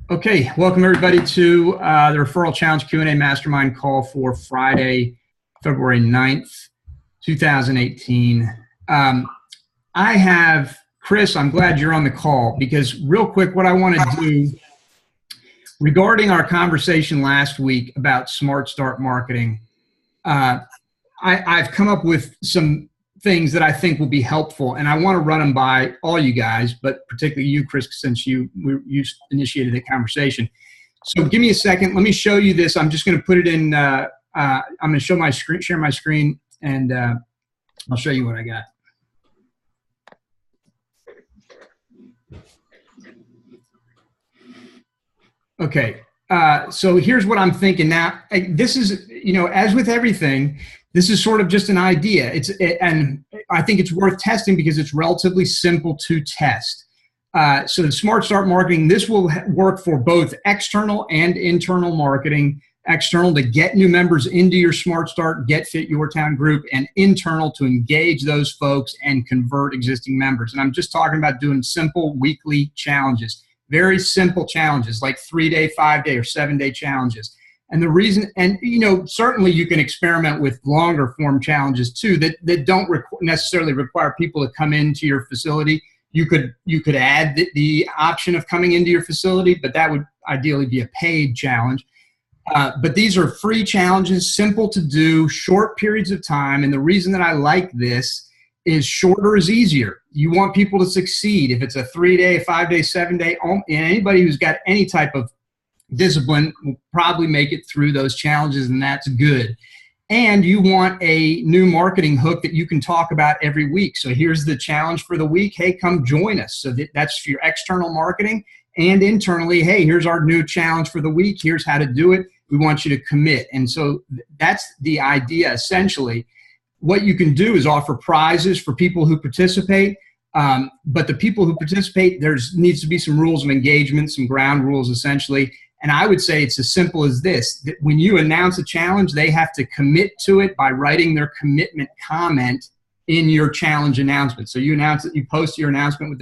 Okay, welcome everybody to the Referral Challenge Q&A Mastermind call for Friday, February 9th, 2018. I have, Chris, I'm glad you're on the call because real quick, what I want to do regarding our conversation last week about SmartStart Marketing, I've come up with some things that I think will be helpful, and I want to run them by all you guys, but particularly you, Chris, since you initiated the conversation. So give me a second. Let me show you this. I'm just going to put it in. I'm going to show my screen, share my screen, and I'll show you what I got. Okay. So here's what I'm thinking now. This is, as with everything, this is sort of just an idea. And I think it's worth testing because it's relatively simple to test. So the SmartStart Marketing, this will work for both external and internal marketing. External to get new members into your SmartStart Get Fit Your Town group, and internal to engage those folks and convert existing members. And I'm just talking about doing simple weekly challenges. Very simple challenges like 3-day, 5-day, or 7-day challenges. And the reason, and certainly you can experiment with longer form challenges too that don't necessarily require people to come into your facility. You could add the option of coming into your facility, but that would ideally be a paid challenge. But these are free challenges, simple to do, short periods of time. And the reason that I like this is shorter is easier. You want people to succeed. If it's a 3-day, 5-day, 7-day, and anybody who's got any type of discipline will probably make it through those challenges, and that's good. And you want a new marketing hook that you can talk about every week. So here's the challenge for the week. Hey, come join us. So that's for your external marketing, and internally, hey, here's our new challenge for the week. Here's how to do it. We want you to commit. And so that's the idea essentially. What you can do is offer prizes for people who participate. But the people who participate, needs to be some rules of engagement, some ground rules essentially. And I would say it's as simple as this, that when you announce a challenge, they have to commit to it by writing their commitment comment in your challenge announcement. So you announce it, you post your announcement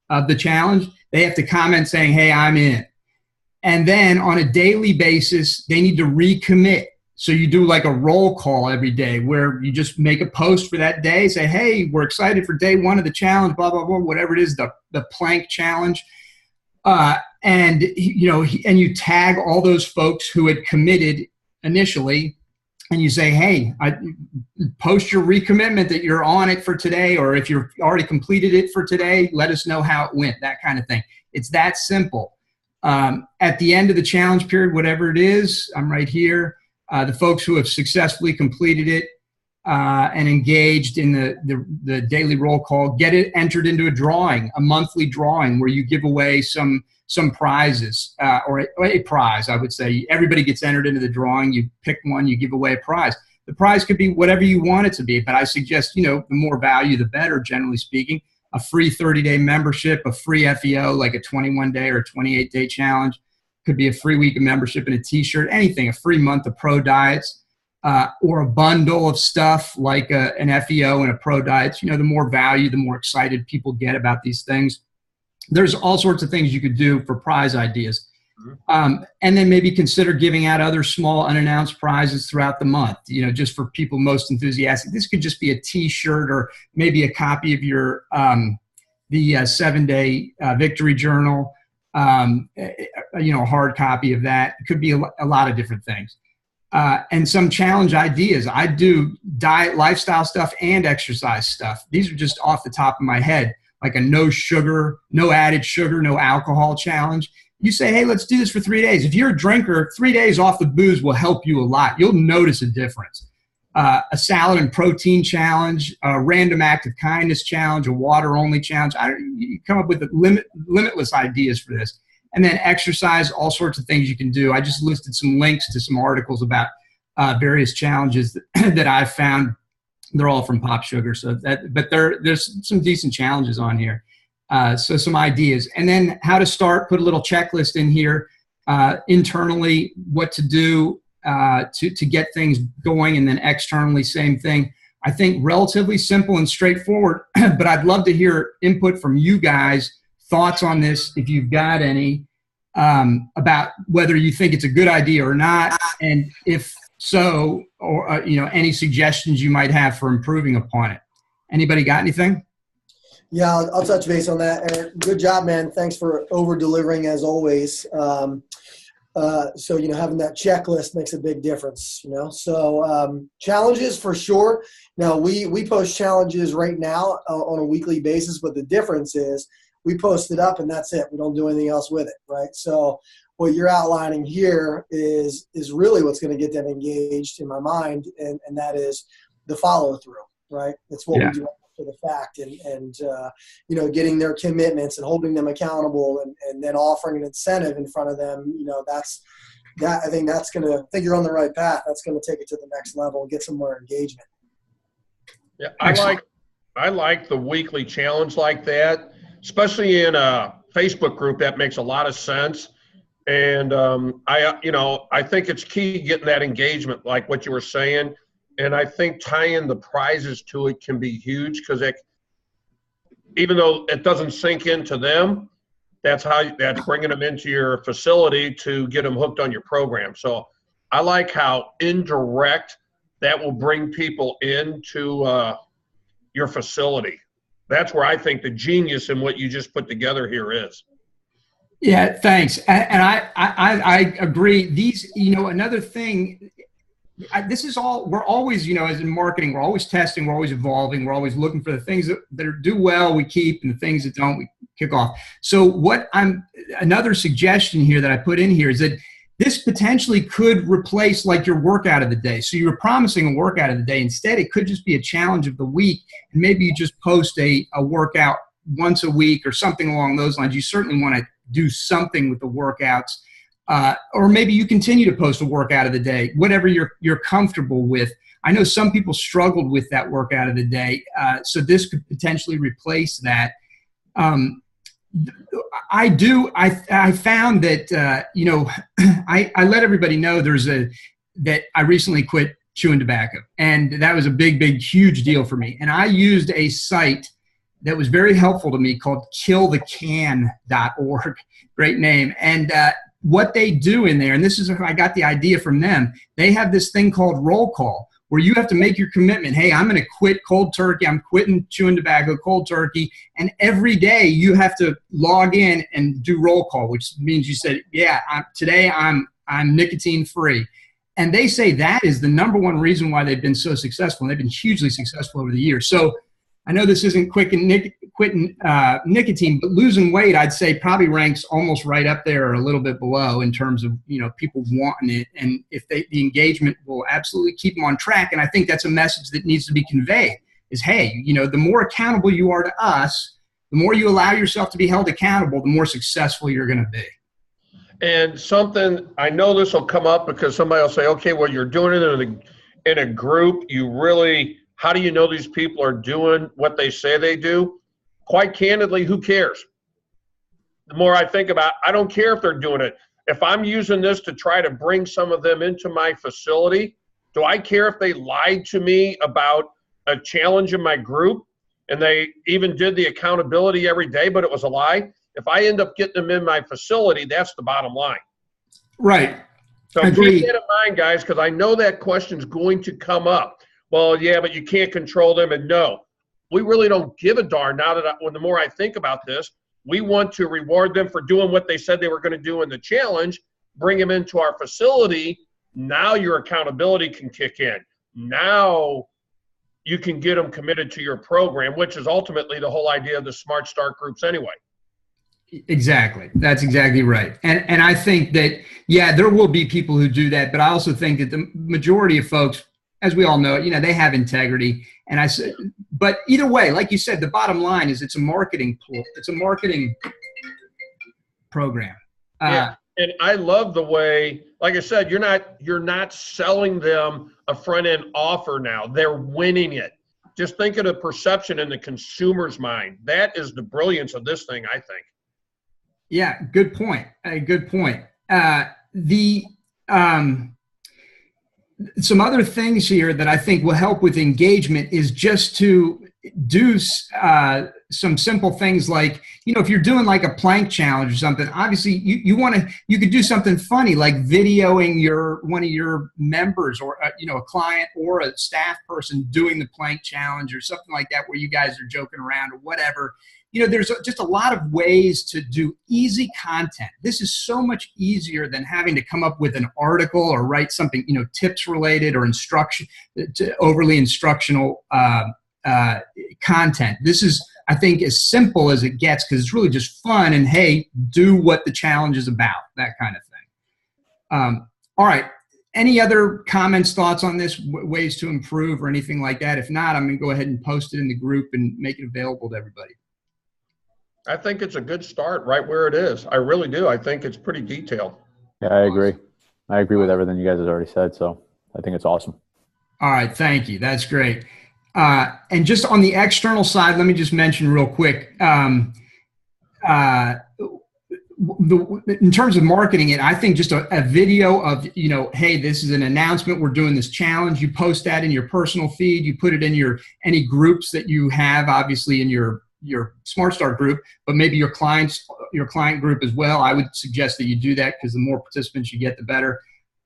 of the challenge, they have to comment saying, hey, I'm in. And then on a daily basis, they need to recommit. So you do like a roll call every day where you just make a post for that day, say, hey, we're excited for day 1 of the challenge, blah, blah, blah, whatever it is, the plank challenge. And you tag all those folks who had committed initially, and you say, hey, post your recommitment that you're on it for today, or if you've already completed it for today, let us know how it went, that kind of thing. It's that simple. At the end of the challenge period, whatever it is, I'm right here. The folks who have successfully completed it and engaged in the daily roll call get it entered into a drawing, a monthly drawing where you give away some prizes or a prize, I would say. Everybody gets entered into the drawing. You pick one, you give away a prize. The prize could be whatever you want it to be, but I suggest, the more value, the better, generally speaking. A free 30-day membership, a free FEO, like a 21-day or 28-day challenge. Could be a free week of membership and a t-shirt, anything, a free month of pro diets, or a bundle of stuff like an FEO and a pro diets. The more value, the more excited people get about these things. There's all sorts of things you could do for prize ideas. And then maybe consider giving out other small unannounced prizes throughout the month, just for people most enthusiastic. This could just be a t-shirt or maybe a copy of your the 7-day victory journal. A hard copy of that. It could be a lot of different things. And some challenge ideas. I do diet, lifestyle stuff and exercise stuff. These are just off the top of my head, like a no sugar, no added sugar, no alcohol challenge. You say, hey, let's do this for 3 days. If you're a drinker, 3 days off the booze will help you a lot. You'll notice a difference. A salad and protein challenge, a random act of kindness challenge, a water only challenge. You come up with limitless ideas for this. And then exercise, all sorts of things you can do. I just listed some links to some articles about various challenges that I've found. They're all from Pop Sugar, but there's some decent challenges on here. So some ideas. And then how to start, put a little checklist in here internally, what to do to get things going, and then externally, same thing. I think relatively simple and straightforward, but I'd love to hear input from you guys, thoughts on this if you've got any. about whether you think it's a good idea or not, and if so, or any suggestions you might have for improving upon it. Anybody got anything? Yeah, I'll touch base on that, Eric. Good job, man. Thanks for over-delivering as always. So, having that checklist makes a big difference, So challenges for sure. Now, we post challenges right now on a weekly basis, but the difference is we post it up and that's it. We don't do anything else with it, right? So what you're outlining here is really what's going to get them engaged in my mind, and that is the follow-through, right? It's what we do after the fact, and getting their commitments and holding them accountable, and then offering an incentive in front of them. I think you're on the right path. That's going to take it to the next level and get some more engagement. Yeah, I like the weekly challenge like that, especially in a Facebook group. That makes a lot of sense. And I think it's key getting that engagement, like what you were saying. And I think tying the prizes to it can be huge, because even though it doesn't sink into them, that's bringing them into your facility to get them hooked on your program. So I like how indirect that will bring people into your facility. That's where I think the genius in what you just put together here is. Yeah, thanks. And I agree. These, another thing, this is all, we're always, as in marketing, we're always testing, we're always evolving, we're always looking for the things that do well, we keep, and the things that don't, we kick off. So another suggestion here that I put in here is that this potentially could replace like your workout of the day. So you were promising a workout of the day. Instead, it could just be a challenge of the week. And maybe you just post a workout once a week or something along those lines. You certainly want to do something with the workouts, or maybe you continue to post a workout of the day, whatever you're comfortable with. I know some people struggled with that workout of the day, so this could potentially replace that. I found that I let everybody know that I recently quit chewing tobacco, and that was a big, huge deal for me. And I used a site that was very helpful to me called killthecan.org. Great name. And what they do in there, and this is how I got the idea from them, they have this thing called roll call, where you have to make your commitment. Hey, I'm going to quit cold turkey. I'm quitting chewing tobacco, cold turkey. And every day you have to log in and do roll call, which means you said, yeah, today I'm nicotine free. And they say that is the number one reason why they've been so successful. And they've been hugely successful over the years. So I know this isn't quitting nicotine, but losing weight, I'd say probably ranks almost right up there or a little bit below in terms of, people wanting it. And if the engagement will absolutely keep them on track. And I think that's a message that needs to be conveyed is, hey, the more accountable you are to us, the more you allow yourself to be held accountable, the more successful you're going to be. And something, I know this will come up because somebody will say, okay, well, you're doing it in a group. How do you know these people are doing what they say they do? Quite candidly, who cares? The more I think about it, I don't care if they're doing it. If I'm using this to try to bring some of them into my facility, do I care if they lied to me about a challenge in my group and they even did the accountability every day, but it was a lie? If I end up getting them in my facility, that's the bottom line. Right. So keep that in mind, guys, because I know that question's going to come up. Well, yeah, but you can't control them. And no, we really don't give a darn now that the more I think about this, we want to reward them for doing what they said they were going to do in the challenge, bring them into our facility. Now your accountability can kick in. Now you can get them committed to your program, which is ultimately the whole idea of the SmartStart groups anyway. Exactly. That's exactly right. And I think that, yeah, there will be people who do that, but I also think that the majority of folks, as we all know, they have integrity. And I said, but either way, like you said, the bottom line is it's a marketing tool. It's a marketing program. Yeah. And I love the way, like I said, you're not selling them a front end offer now. They're winning it. Just think of the perception in the consumer's mind. That is the brilliance of this thing, I think. Yeah, good point. Good point. Some other things here that I think will help with engagement is just to do some simple things like, if you're doing like a plank challenge or something, obviously you could do something funny like videoing one of your members or a client or a staff person doing the plank challenge or something like that, where you guys are joking around or whatever. There's just a lot of ways to do easy content. This is so much easier than having to come up with an article or write something, tips related or overly instructional content. This is, I think, as simple as it gets, because it's really just fun and, hey, do what the challenge is about, that kind of thing. All right. Any other comments, thoughts on this, ways to improve or anything like that? If not, I'm going to go ahead and post it in the group and make it available to everybody. I think it's a good start right where it is. I really do. I think it's pretty detailed. Yeah, I agree. I agree with everything you guys have already said. So I think it's awesome. All right. Thank you. That's great. And just on the external side, let me just mention real quick, in terms of marketing it, I think just a video of, hey, this is an announcement. We're doing this challenge. You post that in your personal feed. You put it in any groups that you have, obviously in your SmartStart group, but maybe your client group as well. I would suggest that you do that, because the more participants you get, the better.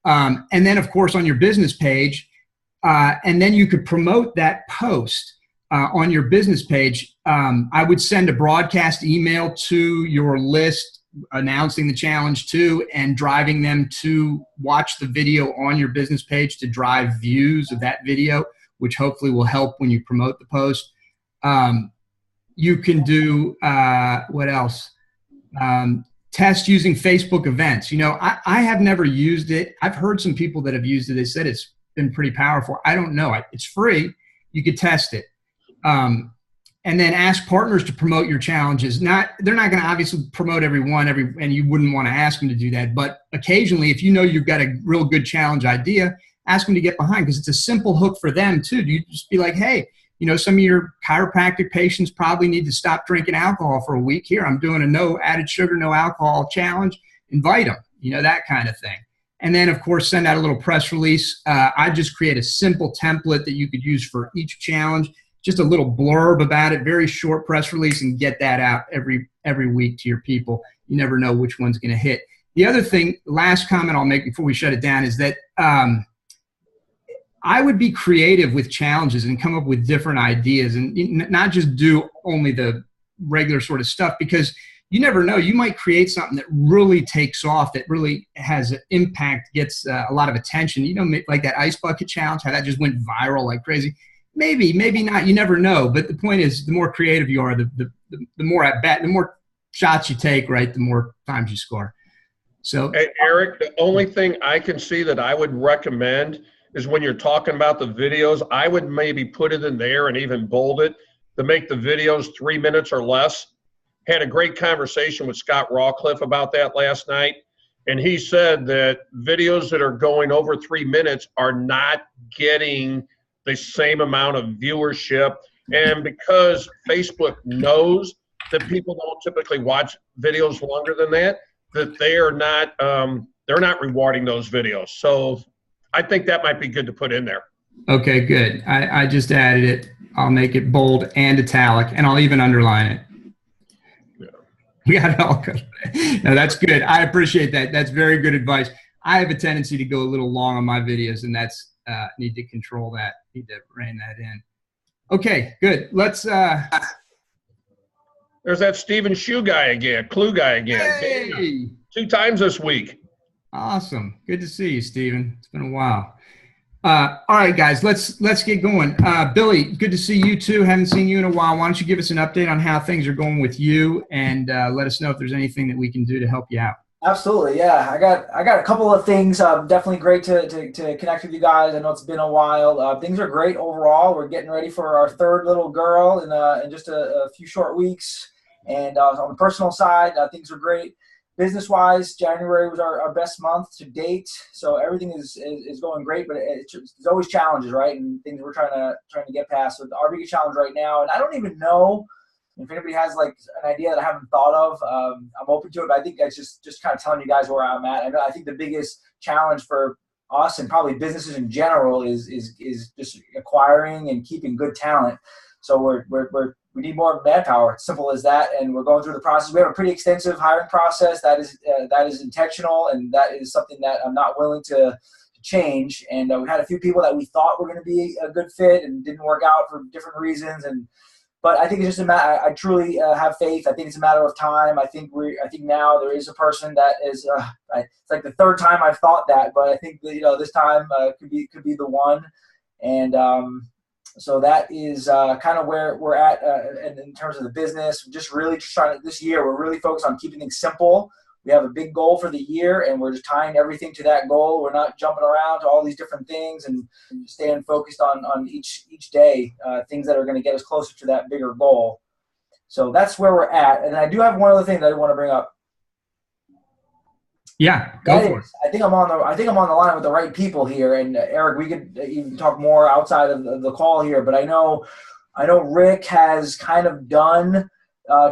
And then, of course, on your business page, and then you could promote that post on your business page. I would send a broadcast email to your list announcing the challenge too, and driving them to watch the video on your business page to drive views of that video, which hopefully will help when you promote the post. You can do, what else? Test using Facebook events. I have never used it. I've heard some people that have used it. They said it's been pretty powerful. I don't know. It's free. You could test it. And then ask partners to promote your challenges. They're not going to obviously promote everyone, and you wouldn't want to ask them to do that. But occasionally, if you've got a real good challenge idea, ask them to get behind, because it's a simple hook for them too. You just be like, hey, some of your chiropractic patients probably need to stop drinking alcohol for a week. Here, I'm doing a no added sugar, no alcohol challenge. Invite them, that kind of thing. And then, of course, send out a little press release. I just create a simple template that you could use for each challenge. Just a little blurb about it, very short press release, and get that out every week to your people. You never know which one's going to hit. The other thing, last comment I'll make before we shut it down, is that I would be creative with challenges and come up with different ideas, and not just do only the regular sort of stuff, because you never know. You might create something that really takes off, that really has an impact, gets a lot of attention. Like that ice bucket challenge, how that just went viral like crazy. Maybe not. You never know. But the point is, the more creative you are, the more at bat, the more shots you take, right? The more times you score. So, hey, Eric, the only thing I can see that I would recommend is when you're talking about the videos, I would maybe put it in there and even bold it to make the videos 3 minutes or less. Had a great conversation with Scott Rawcliffe about that last night, and he said that videos that are going over 3 minutes are not getting the same amount of viewership. And because Facebook knows that people don't typically watch videos longer than that they're not rewarding those videos. So I think that might be good to put in there. Okay, good. I just added it. I'll make it bold and italic, and I'll even underline it. Yeah. We got it all good. No, that's good. I appreciate that. That's very good advice. I have a tendency to go a little long on my videos, and that's need to control that. Need to rein that in. Okay, good. Let's. There's that Steven Khoo guy again. Hey! 2 times this week. Awesome. Good to see you, Steven. It's been a while. All right, guys, let's get going. Billy, good to see you too. Haven't seen you in a while. Why don't you give us an update on how things are going with you, and let us know if there's anything that we can do to help you out. Absolutely, yeah. I got a couple of things. Definitely great to connect with you guys. I know it's been a while. Things are great overall. We're getting ready for our 3rd little girl in just a few short weeks. And on the personal side, things are great. Business-wise, January was our best month to date, so everything is going great. But there's always challenges, right? And things we're trying to get past. So our biggest challenge right now, and I don't even know if anybody has like an idea that I haven't thought of. I'm open to it, but I think that's just kind of telling you guys where I'm at. I think the biggest challenge for us and probably businesses in general is just acquiring and keeping good talent. So we need more manpower. It's simple as that. And we're going through the process. We have a pretty extensive hiring process that is intentional, and that is something that I'm not willing to change. And we had a few people that we thought were going to be a good fit and didn't work out for different reasons. But I think it's just a matter. I truly have faith. I think it's a matter of time. I think now there is a person that is. It's like the third time I've thought that, but I think that, this time could be the one. And so that is kind of where we're at in terms of the business. Just trying to, this year, we're really focused on keeping things simple. We have a big goal for the year, and we're just tying everything to that goal. We're not jumping around to all these different things, and staying focused on each day, things that are going to get us closer to that bigger goal. So that's where we're at. And I do have one other thing that I want to bring up. Yeah, go for it. I think I'm on the line with the right people here. And Eric, we could even talk more outside of the call here, but I know Rick has kind of done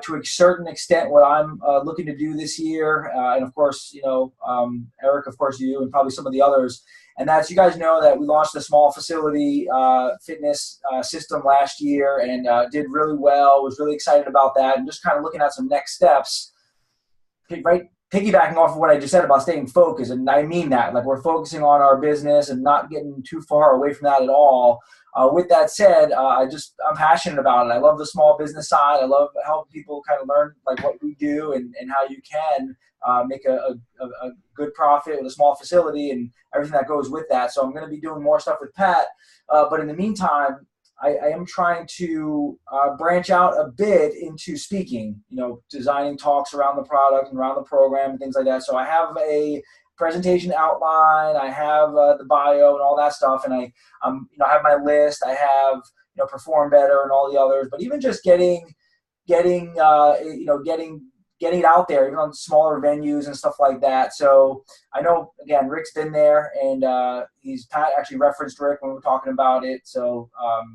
to a certain extent what I'm looking to do this year. And of course, Eric, of course, you and probably some of the others. And that's, you guys know that we launched a small facility fitness system last year, and did really well. Was really excited about that, and just kind of looking at some next steps. Right, piggybacking off of what I just said about staying focused, and I mean that. Like, we're focusing on our business and not getting too far away from that at all. With that said, I'm passionate about it. I love the small business side. I love helping people kind of learn like what we do and how you can make a good profit with a small facility and everything that goes with that. So I'm going to be doing more stuff with Pat. But in the meantime, I am trying to branch out a bit into speaking, designing talks around the product and around the program and things like that. So I have a presentation outline, I have the bio and all that stuff, and I have my list. I have Perform Better and all the others. But even just getting it out there, even on smaller venues and stuff like that. So I know, again, Rick's been there, and Pat actually referenced Rick when we were talking about it. So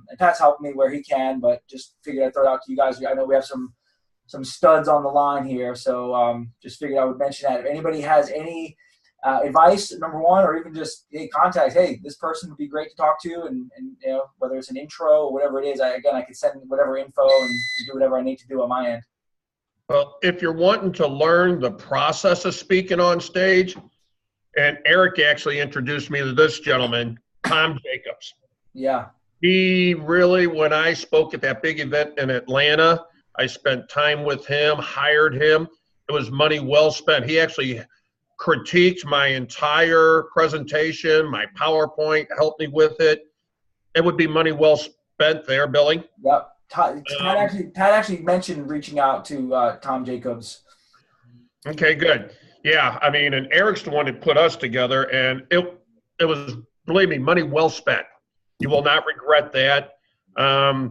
and Pat's helped me where he can, but just figured I'd throw it out to you guys. I know we have some studs on the line here, so just figured I would mention that. If anybody has any advice, number one, or even just contact, this person would be great to talk to, and whether it's an intro or whatever it is, I could send whatever info and do whatever I need to do on my end. Well, if you're wanting to learn the process of speaking on stage, and Eric actually introduced me to this gentleman, Tom Jackobs. Yeah. He really, when I spoke at that big event in Atlanta, I spent time with him, hired him. It was money well spent. He actually critiqued my entire presentation, my PowerPoint, helped me with it. It would be money well spent there, Billy. Yep. Pat actually mentioned reaching out to Tom Jackobs. Okay, good. Yeah, I mean, and Eric's the one that put us together, and it was, believe me, money well spent. You will not regret that. A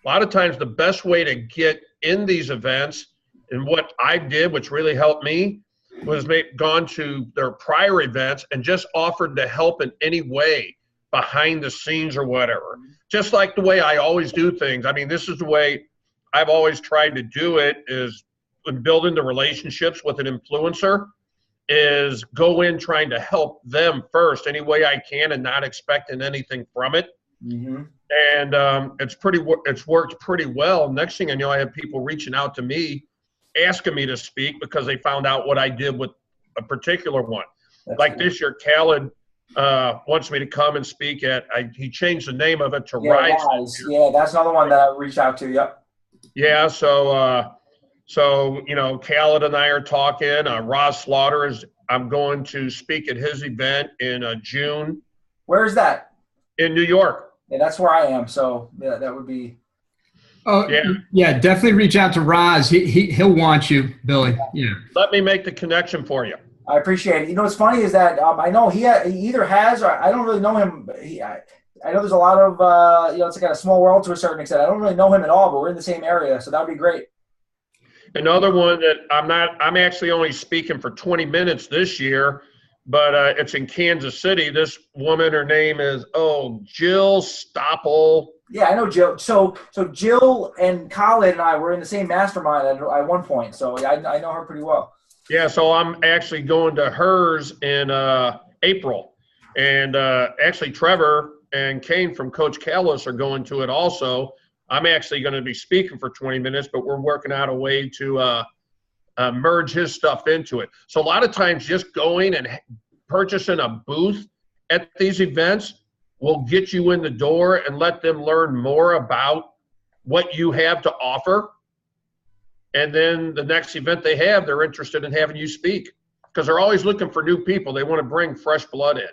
lot of times the best way to get in these events, and what I did, which really helped me, was gone to their prior events and just offered to help in any way, behind the scenes or whatever. Just like the way I always do things. I mean, this is the way I've always tried to do it, is when building the relationships with an influencer, is go in trying to help them first any way I can and not expecting anything from it. Mm-hmm. And it's worked pretty well. Next thing I know, I have people reaching out to me, asking me to speak because they found out what I did with a particular one. That's like cool. This year, Khaled wants me to come and speak at, he changed the name of it to Rise. Yeah, that's another one that I reached out to, yep. Yeah, so Khaled and I are talking. Ross Slaughter I'm going to speak at his event in June. Where is that? In New York. Yeah, that's where I am, so yeah, that would be. Oh, yeah, definitely reach out to Roz. He'll want you, Billy. Yeah. Let me make the connection for you. I appreciate it. What's funny is that I know he either has, or I don't really know him. I know there's a lot of, it's like a small world to a certain extent. I don't really know him at all, but we're in the same area, so that would be great. Another one that I'm actually only speaking for 20 minutes this year, but it's in Kansas City. This woman, her name is, Jill Stoppel. Yeah, I know Jill. So Jill and Colin and I were in the same mastermind at one point, so I know her pretty well. Yeah, so I'm actually going to hers in April. And actually Trevor and Kane from Coach Callis are going to it also. I'm actually going to be speaking for 20 minutes, but we're working out a way to merge his stuff into it. So a lot of times just going and purchasing a booth at these events will get you in the door and let them learn more about what you have to offer. And then the next event they have, they're interested in having you speak because they're always looking for new people. They want to bring fresh blood in.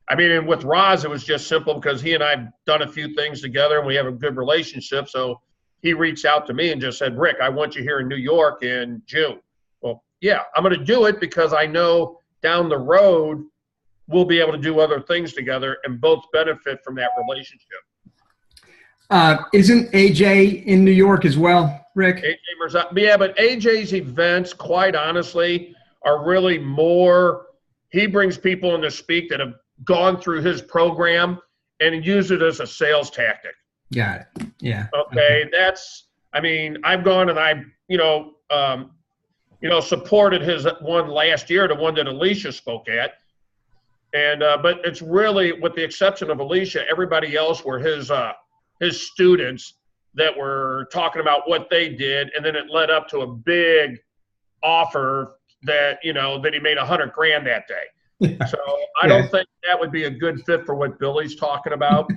I mean, and with Roz, it was just simple because he and I have done a few things together and we have a good relationship. So he reached out to me and just said, Rick, I want you here in New York in June. Well, yeah, I'm going to do it because I know down the road we'll be able to do other things together and both benefit from that relationship. Isn't AJ in New York as well, Rick? Yeah, but AJ's events, quite honestly, are really more, he brings people in to speak that have gone through his program and use it as a sales tactic. Got it. Yeah. Okay. That's, I mean, I've gone and I, supported his one last year, the one that Alicia spoke at. And, but it's really, with the exception of Alicia, everybody else were his students that were talking about what they did. And then it led up to a big offer that, that he made $100,000 that day. So I don't think that would be a good fit for what Billy's talking about.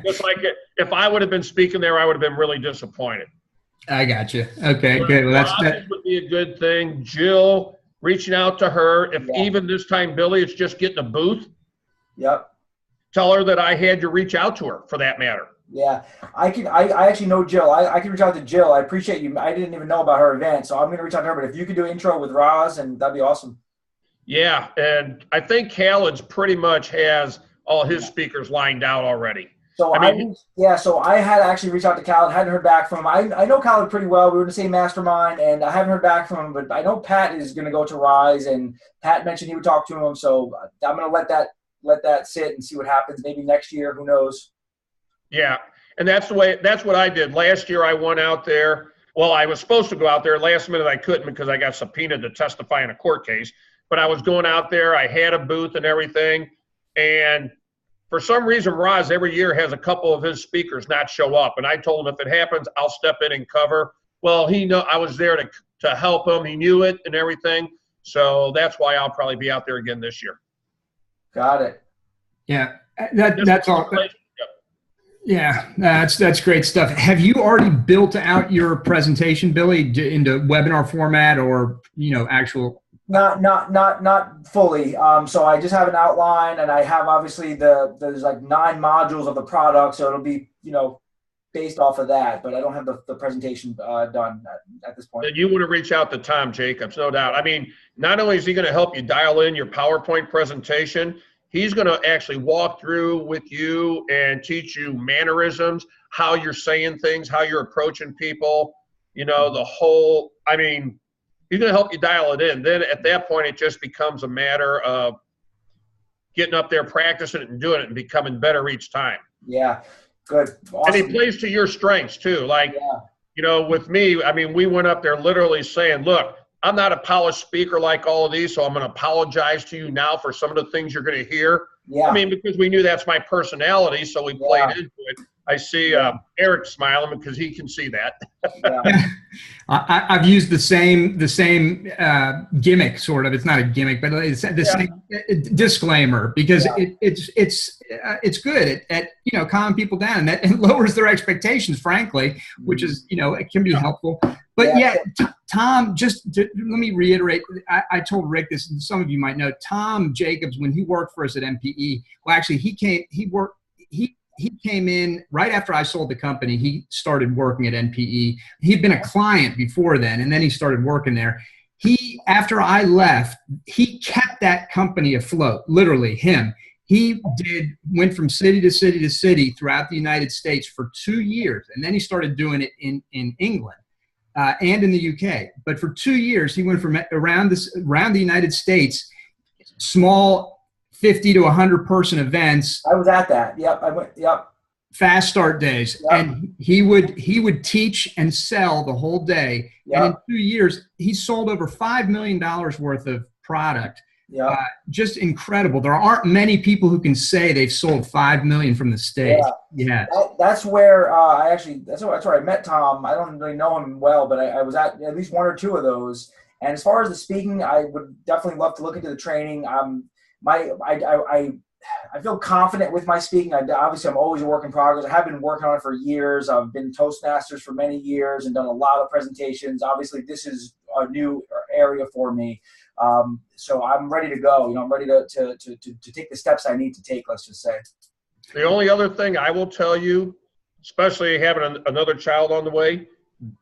Just like if I would have been speaking there, I would have been really disappointed. I got you. Okay, good. Well, that would be a good thing. Jill, reaching out to her. If even this time, Billy, it's just getting a booth. Yep. Tell her that I had to reach out to her for that matter. Yeah, I actually know Jill. I can reach out to Jill. I appreciate you. I didn't even know about her event, so I'm going to reach out to her. But if you could do an intro with Roz, and that'd be awesome. Yeah, and I think Khaled's pretty much has all his speakers lined out already. So so I had actually reached out to Khaled, hadn't heard back from him. I know Khaled pretty well. We were in the same mastermind, and I haven't heard back from him, but I know Pat is going to go to Rise, and Pat mentioned he would talk to him, so I'm going to let that sit and see what happens. Maybe next year, who knows? Yeah, and that's what I did. Last year I went out there. Well, I was supposed to go out there. Last minute I couldn't because I got subpoenaed to testify in a court case. But I was going out there. I had a booth and everything. And for some reason, Roz every year has a couple of his speakers not show up. And I told him if it happens, I'll step in and cover. Well, I was there to help him. He knew it and everything. So that's why I'll probably be out there again this year. Got it. Yeah, that's all. Yeah, that's great stuff. Have you already built out your presentation, Billy, into webinar format or actual? Not fully. So I just have an outline, and I have obviously there's like 9 modules of the product, so it'll be based off of that. But I don't have the presentation done at this point. Then you want to reach out to Tom Jackobs, no doubt. I mean, not only is he going to help you dial in your PowerPoint presentation, he's going to actually walk through with you and teach you mannerisms, how you're saying things, how you're approaching people. The whole. I mean. He's going to help you dial it in. Then at that point, it just becomes a matter of getting up there, practicing it, and doing it, and becoming better each time. Yeah, good. Awesome. And he plays to your strengths too. Like, with me, I mean, we went up there literally saying, look, I'm not a polished speaker like all of these, so I'm going to apologize to you now for some of the things you're going to hear. Yeah. I mean, because we knew that's my personality, so we played into it. I see Eric smiling because he can see that. I've used the same gimmick, sort of. It's not a gimmick, but it's the same disclaimer because it's good at calming people down, and that it lowers their expectations, frankly, which is it can be helpful. But Tom, let me reiterate. I told Rick this, and some of you might know. Tom Jackobs, when he worked for us at MPE, well, actually, he came in right after I sold the company. He started working at MPE. He'd been a client before then, and then he started working there. After I left, he kept that company afloat, literally him. He went from city to city to city throughout the United States for 2 years, and then he started doing it in England and in the UK. But for 2 years, he went from around the United States, small 50 to 100 person events. I was at that. Yep. I went. Yep. Fast start days. Yep. And he would teach and sell the whole day. Yep. And in 2 years, he sold over $5 million worth of product Just incredible. There aren't many people who can say they've sold 5 million from the stage. Yeah. That's where that's where I met Tom. I don't really know him well, but I was at least one or two of those. And as far as the speaking, I would definitely love to look into the training. I feel confident with my speaking. Obviously, I'm always a work in progress. I have been working on it for years. I've been Toastmasters for many years and done a lot of presentations. Obviously, this is a new area for me. So I'm ready to go. I'm ready to take the steps I need to take, let's just say. The only other thing I will tell you, especially having another child on the way,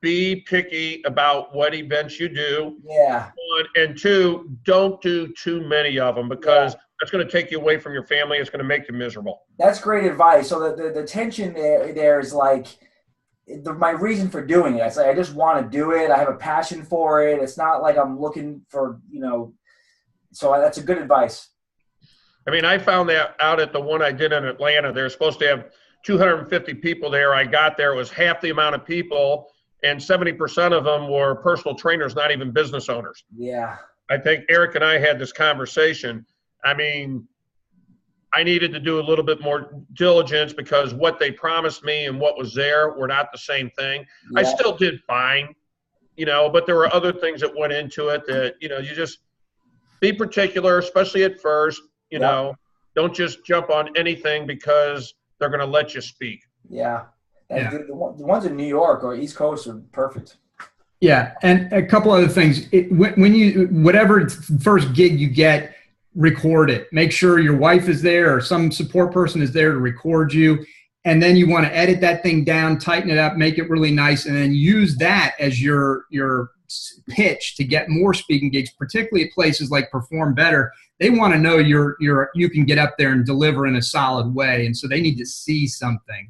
be picky about what events you do. Yeah. One, and two, don't do too many of them because that's going to take you away from your family. It's going to make you miserable. That's great advice. So the tension there is like my reason for doing it. It's like I just want to do it. I have a passion for it. It's not like I'm looking for, so that's a good advice. I mean, I found that out at the one I did in Atlanta. They're supposed to have 250 people there. I got there. It was half the amount of people, and 70% of them were personal trainers, not even business owners. Yeah. I think Eric and I had this conversation. I mean, I needed to do a little bit more diligence because what they promised me and what was there were not the same thing. Yeah. I still did fine, but there were other things that went into it that, you just be particular, especially at first, don't just jump on anything because they're going to let you speak. Yeah. The ones in New York or East Coast are perfect. Yeah. And a couple other things. When you, whatever first gig you get, record it. Make sure your wife is there or some support person is there to record you. And then you want to edit that thing down, tighten it up, make it really nice, and then use that as your pitch to get more speaking gigs, particularly at places like Perform Better. They want to know you can get up there and deliver in a solid way. And so they need to see something.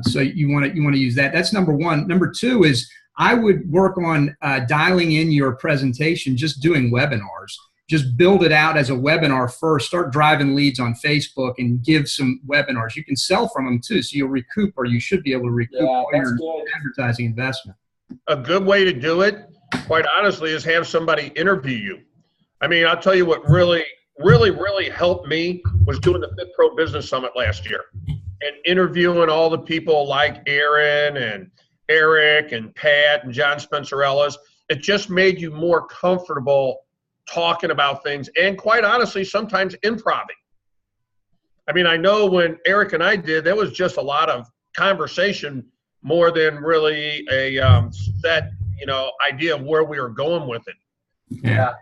So you want to use that. That's number one. Number two is I would work on dialing in your presentation, just doing webinars. Just build it out as a webinar first. Start driving leads on Facebook and give some webinars. You can sell from them too, so you'll recoup, or you should be able to recoup all your advertising investment. A good way to do it, quite honestly, is have somebody interview you. I mean, I'll tell you what really, really, really helped me was doing the Fit Pro Business Summit last year and interviewing all the people like Aaron and Eric and Pat and John Spencer-Ellis. It just made you more comfortable talking about things and, quite honestly, sometimes improving. I mean, I know when Eric and I did, there was just a lot of conversation more than really a set, idea of where we were going with it. Yeah.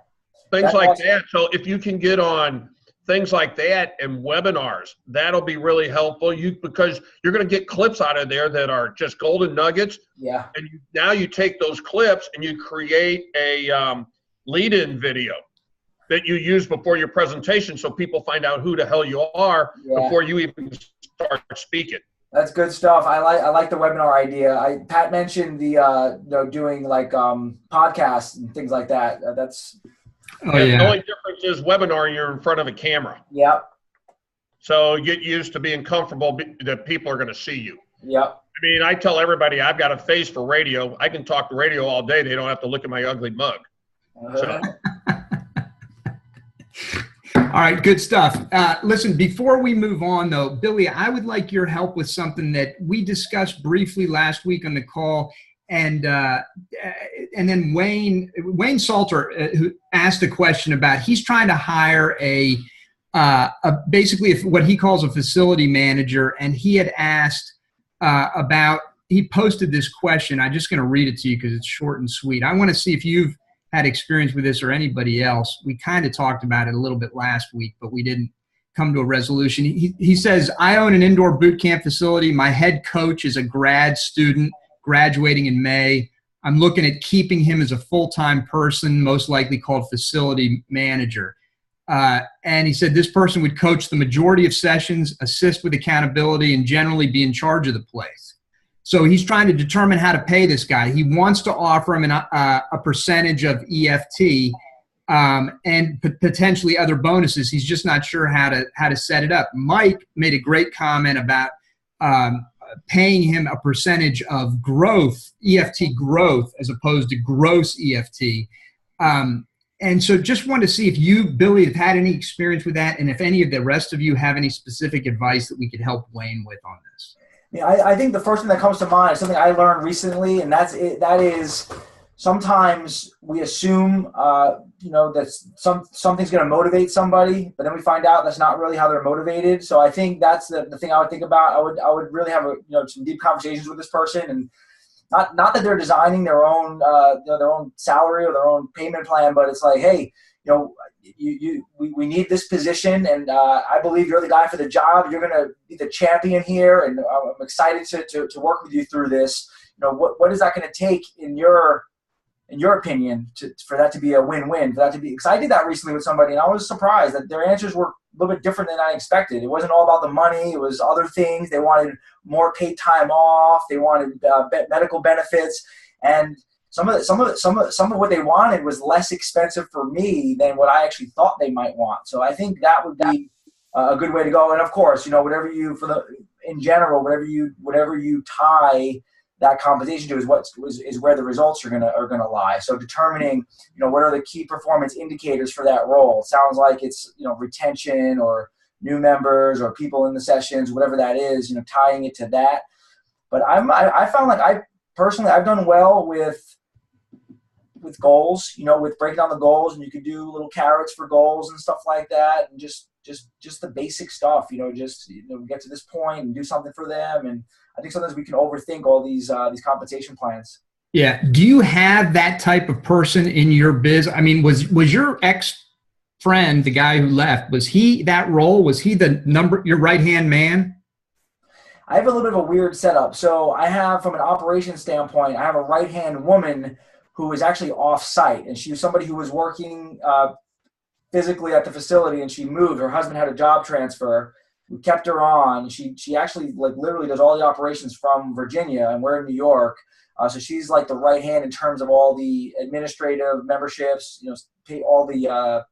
Things like that. So if you can get on things like that and webinars, that'll be really helpful. Because you're going to get clips out of there that are just golden nuggets. Yeah. And now you take those clips and you create a lead-in video that you use before your presentation so people find out who the hell you are before you even start speaking. That's good stuff. I like the webinar idea. Pat mentioned the doing like podcasts and things like that. The only difference is webinar, you're in front of a camera. Yep. So get used to being comfortable that people are going to see you. Yep. I mean, I tell everybody I've got a face for radio. I can talk to radio all day. They don't have to look at my ugly mug. So. All right, good stuff. Listen, before we move on, though, Billy, I would like your help with something that we discussed briefly last week on the call, and then Wayne Salter, who asked a question about he's trying to hire basically what he calls a facility manager, and he had asked he posted this question. I'm just going to read it to you because it's short and sweet. I want to see if you've had experience with this or anybody else. We kind of talked about it a little bit last week, but we didn't come to a resolution. He says, I own an indoor boot camp facility. My head coach is a grad student graduating in May. I'm looking at keeping him as a full-time person, most likely called facility manager. And he said this person would coach the majority of sessions, assist with accountability, and generally be in charge of the place. So he's trying to determine how to pay this guy. He wants to offer him a percentage of EFT and potentially other bonuses. He's just not sure how to set it up. Mike made a great comment about paying him a percentage of growth, EFT growth, as opposed to gross EFT. And so just wanted to see if you, Billy, have had any experience with that, and if any of the rest of you have any specific advice that we could help Wayne with on this. Yeah, I think the first thing that comes to mind is something I learned recently, and that is sometimes we assume that something's going to motivate somebody, but then we find out that's not really how they're motivated. So I think that's the thing I would think about. I would really have some deep conversations with this person, and not that they're designing their own salary or their own payment plan, but it's like, hey, we need this position, and I believe you're the guy for the job. You're going to be the champion here, and I'm excited to work with you through this. What is that going to take in your opinion for that to be a win-win? For that to be, because I did that recently with somebody, and I was surprised that their answers were a little bit different than I expected. It wasn't all about the money; it was other things. They wanted more paid time off. They wanted medical benefits, and some of what they wanted was less expensive for me than what I actually thought they might want. So I think that would be a good way to go. And of course, whatever you tie that compensation to is where the results are gonna lie. So determining what are the key performance indicators for that role. It sounds like it's retention or new members or people in the sessions, whatever that is. Tying it to that. But I found like I've done well with goals. With breaking down the goals, and you could do little carrots for goals and stuff like that, and just the basic stuff. Get to this point and do something for them. And I think sometimes we can overthink all these compensation plans. Yeah. Do you have that type of person in your biz? I mean, was your ex-friend, the guy who left, was he that role? Was he your right-hand man? I have a little bit of a weird setup. So I have, from an operations standpoint, I have a right-hand woman who is actually off-site, and she was somebody who was working physically at the facility, and she moved. Her husband had a job transfer. We kept her on. She actually literally does all the operations from Virginia, and we're in New York. So she's like the right hand in terms of all the administrative memberships, pay all the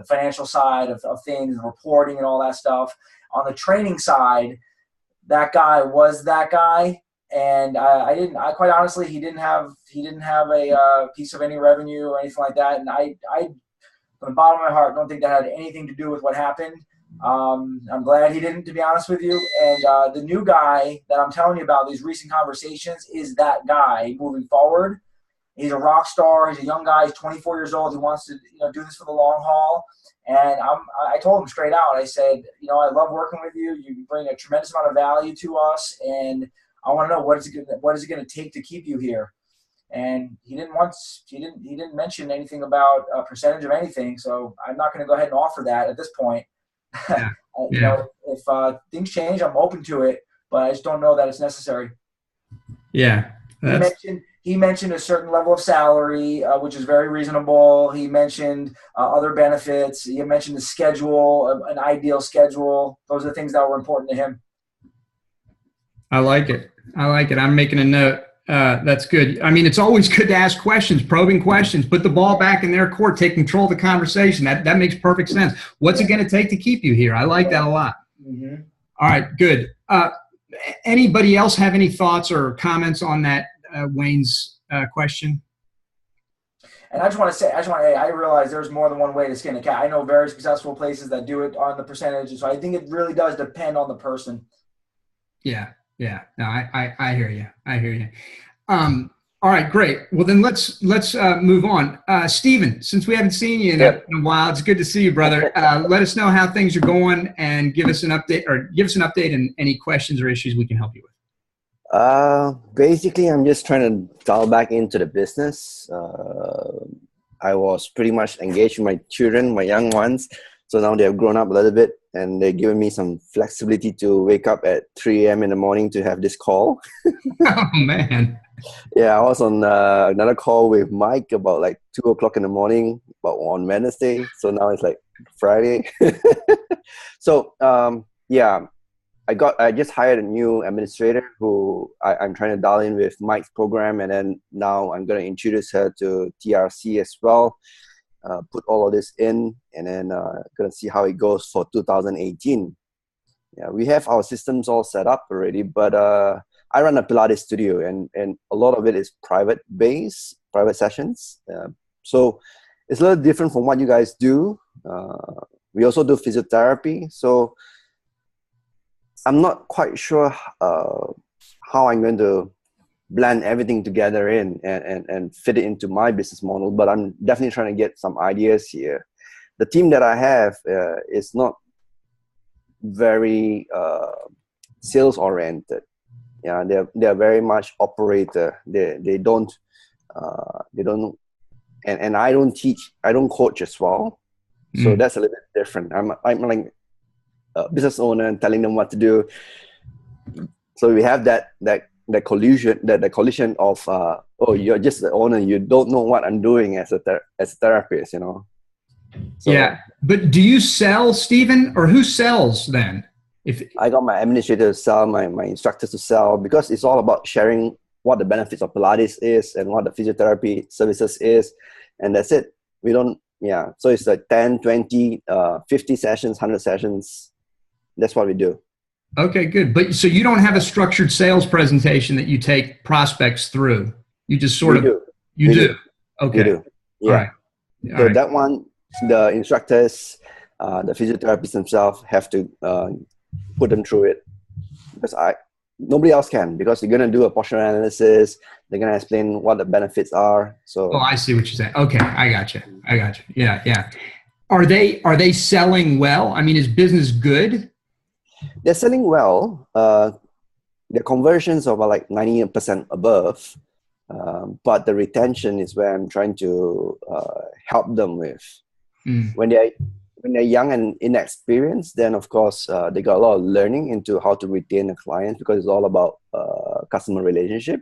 financial side of things, and reporting and all that stuff. On the training side, that guy was that guy. And I quite honestly, he didn't have a piece of any revenue or anything like that. And I from the bottom of my heart, don't think that had anything to do with what happened. I'm glad he didn't, to be honest with you. And the new guy that I'm telling you about, these recent conversations, is that guy moving forward. He's a rock star. He's a young guy. He's 24 years old. He wants to do this for the long haul. And I told him straight out. I said, I love working with you. You bring a tremendous amount of value to us, and I want to know what is it going to take to keep you here. And he didn't mention anything about a percentage of anything. So I'm not going to go ahead and offer that at this point. Yeah. If things change, I'm open to it, but I just don't know that it's necessary. Yeah. He mentioned a certain level of salary, which is very reasonable. He mentioned other benefits. He mentioned the schedule, an ideal schedule. Those are the things that were important to him. I like it. I'm making a note. That's good. I mean, it's always good to ask questions, probing questions, put the ball back in their court, take control of the conversation. That makes perfect sense. What's it going to take to keep you here? I like that a lot. Mm-hmm. All right, good. Anybody else have any thoughts or comments on that, Wayne's question? And I realize there's more than one way to skin a cat. I know very successful places that do it on the percentage. So I think it really does depend on the person. Yeah. No, I hear you. All right, great. Well, then let's move on. Steven, since we haven't seen you in a while, it's good to see you, brother. Let us know how things are going and give us an update and any questions or issues we can help you with. Basically, I'm just trying to dial back into the business. I was pretty much engaged with my children, my young ones. So now they have grown up a little bit, and they're giving me some flexibility to wake up at 3 a.m. in the morning to have this call. Oh, man. Yeah, I was on another call with Mike about like 2 o'clock in the morning, about on Wednesday. So now it's like Friday. So, I just hired a new administrator who I'm trying to dial in with Mike's program. And then now I'm going to introduce her to TRC as well. Put all of this in, and then going to see how it goes for 2018. Yeah, we have our systems all set up already, but I run a Pilates studio, and a lot of it is private sessions. So it's a little different from what you guys do. We also do physiotherapy, so I'm not quite sure how I'm going to blend everything together and fit it into my business model, but I'm definitely trying to get some ideas here. The team that I have is not very sales oriented. Yeah, they're very much operator. They don't and I don't teach, I don't coach as well. So that's a little bit different. I'm like a business owner and telling them what to do. So we have that collision of oh, you're just the owner, you don't know what I'm doing as a therapist, you know. So, yeah, but do you sell, Steven, or who sells then? If I got my administrator to sell, my instructors to sell, because it's all about sharing what the benefits of Pilates is and what the physiotherapy services is, and that's it. We don't, yeah. So it's like 10, 20, 50 sessions, 100 sessions. That's what we do. Okay, good. But so you don't have a structured sales presentation that you take prospects through. You just sort of, you do. Okay. We do. Yeah. All right. So that one, the instructors, the physiotherapists themselves have to put them through it, because nobody else can, because you're going to do a posture analysis. They're going to explain what the benefits are. So. Oh, I see what you're saying. Okay. I got you. Yeah. Yeah. Are they selling well? I mean, is business good? They're selling well. The conversions are like 90% above. But the retention is where I'm trying to help them with. When they're young and inexperienced, then of course they got a lot of learning into how to retain a client, because it's all about customer relationship.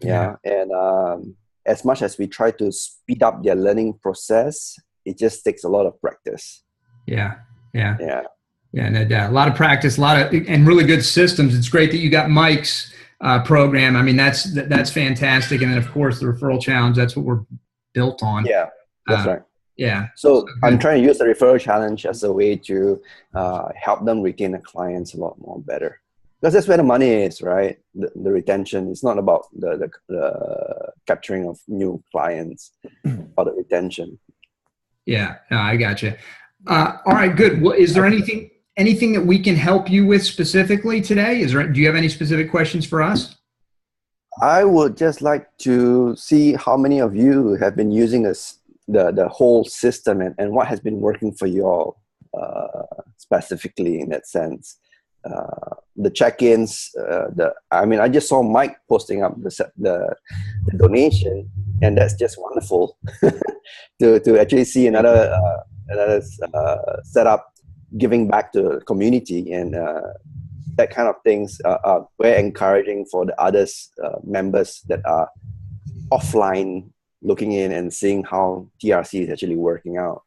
Yeah. And as much as we try to speed up their learning process, it just takes a lot of practice. Yeah, no doubt. A lot of practice, and really good systems. It's great that you got Mike's program. I mean, that's fantastic. And then of course the referral challenge, that's what we're built on. Yeah, that's right. Yeah. So I'm trying to use the referral challenge as a way to help them retain the clients a lot more better, because that's where the money is, right? The retention. It's not about the capturing of new clients, or the retention. Yeah, no, I got you. All right, good. Well, is there anything that we can help you with specifically today? Do you have any specific questions for us? I would just like to see how many of you have been using the whole system, and what has been working for you all specifically in that sense. The check-ins, I just saw Mike posting up the donation, and that's just wonderful to actually see another setup giving back to the community, and that kind of things are very encouraging for the others members that are offline, looking in and seeing how TRC is actually working out.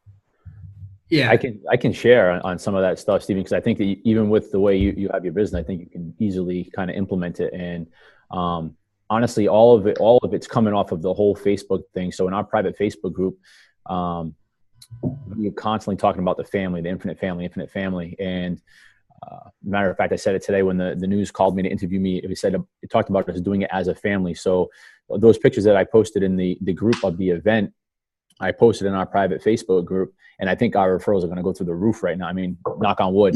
Yeah, I can share on some of that stuff, Steven, because I think that even with the way you have your business, I think you can easily kind of implement it. And honestly, all of it's coming off of the whole Facebook thing. So in our private Facebook group, you're constantly talking about the family, the infinite family. And matter of fact, I said it today when the news called me to interview me. It talked about us doing it as a family. So those pictures that I posted in the group of the event, I posted in our private Facebook group, and I think our referrals are going to go through the roof right now. I mean, knock on wood,